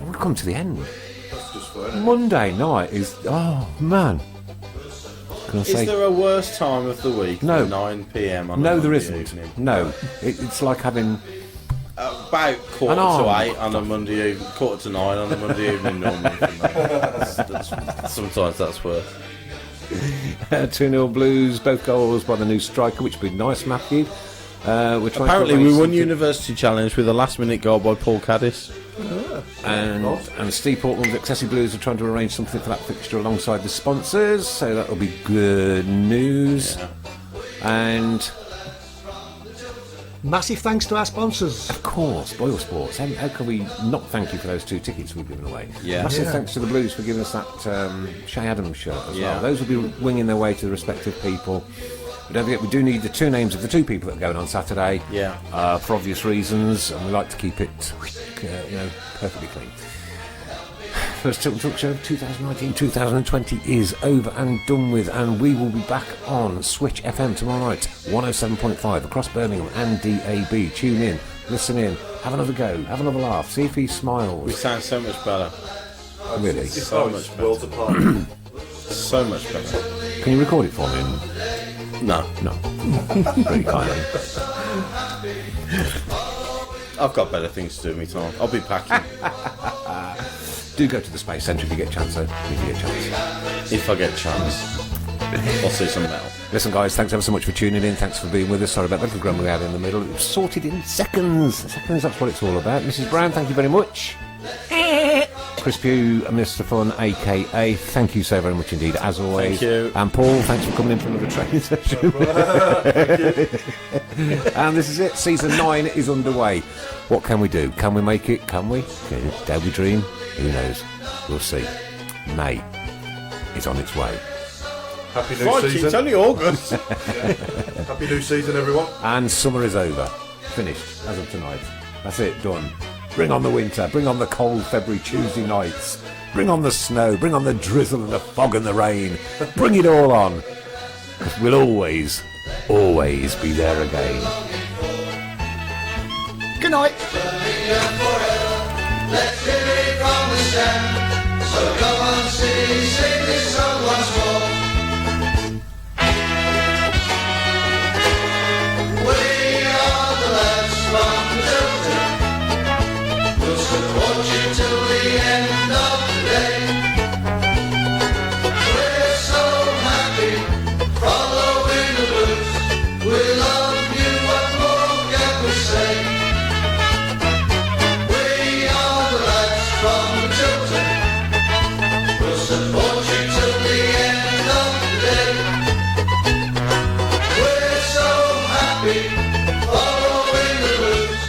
we've come to the end. That's just fun. Monday night is... Oh, man. Is there a worse time of the week No. than 9 p.m. on a No, Monday there isn't. evening? No. It's like having... About quarter to 8 on a Monday evening, quarter to 9 on a Monday evening normally. Sometimes that's worse. 2-0 Blues, both goals by the new striker, which would be nice, Matthew. We're trying Apparently to we won something. University Challenge with a last minute goal by Paul Caddis. And Steve Portman's Excessive Blues are trying to arrange something for that fixture alongside the sponsors, so that'll be good news. Yeah. And Massive thanks to our sponsors. of course, Boyle Sports. How can we not thank you for those 2 tickets we've given away? Yeah. Massive thanks to the Blues for giving us that Shay Adams shirt as well. Those will be winging their way to the respective people. But don't forget, we do need the 2 names of the 2 people that are going on Saturday. Yeah. For obvious reasons, and we like to keep it, perfectly clean. First Tilton Talk Show 2019-2020 is over and done with, and we will be back on Switch FM tomorrow night, 107.5 across Birmingham and DAB. Tune in, listen in, have another go, have another laugh, see if he We smiles. sound so much better. Really? It's So nice, much worlds apart. So much better. Can you record it for me? No. No. Very kindly. I've got better things to do with my time. I'll be packing. Do go to the Space Centre if you get a chance, though. If you get a chance. If I get a chance. I'll see some metal. Listen, guys, thanks ever so much for tuning in. Thanks for being with us. Sorry about the little grumble we had in the middle. It was sorted in seconds. Seconds, that's what it's all about. Mrs. Brown, thank you very much. Chris Pugh, Mr. Fun, a.k.a. Thank you so very much indeed, as always. Thank you. And Paul, thanks for coming in for another training session. And this is it. Season 9 is underway. What can we do? Can we make it? Can we? Dare we dream? Who knows? We'll see. May is on its way. Happy new Crikey, season. it's only August. Happy new season, everyone. And summer is over. Finished as of tonight. That's it, done. Bring on the winter. Bring on the cold February Tuesday nights. Bring on the snow. Bring on the drizzle and the fog and the rain. Bring it all on. 'Cause we'll always, always be there again. Good night. Let's hear it from the stand. So come on, sing this song once more. We are the lads from Tilton. We'll support you till the end of the day. We're so happy, following the blues. We love you, what more can we say? We are the lads from Tilton. We'll support you till the end of the day. We're so happy, following the blues.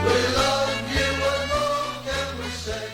We love you, what more can we say?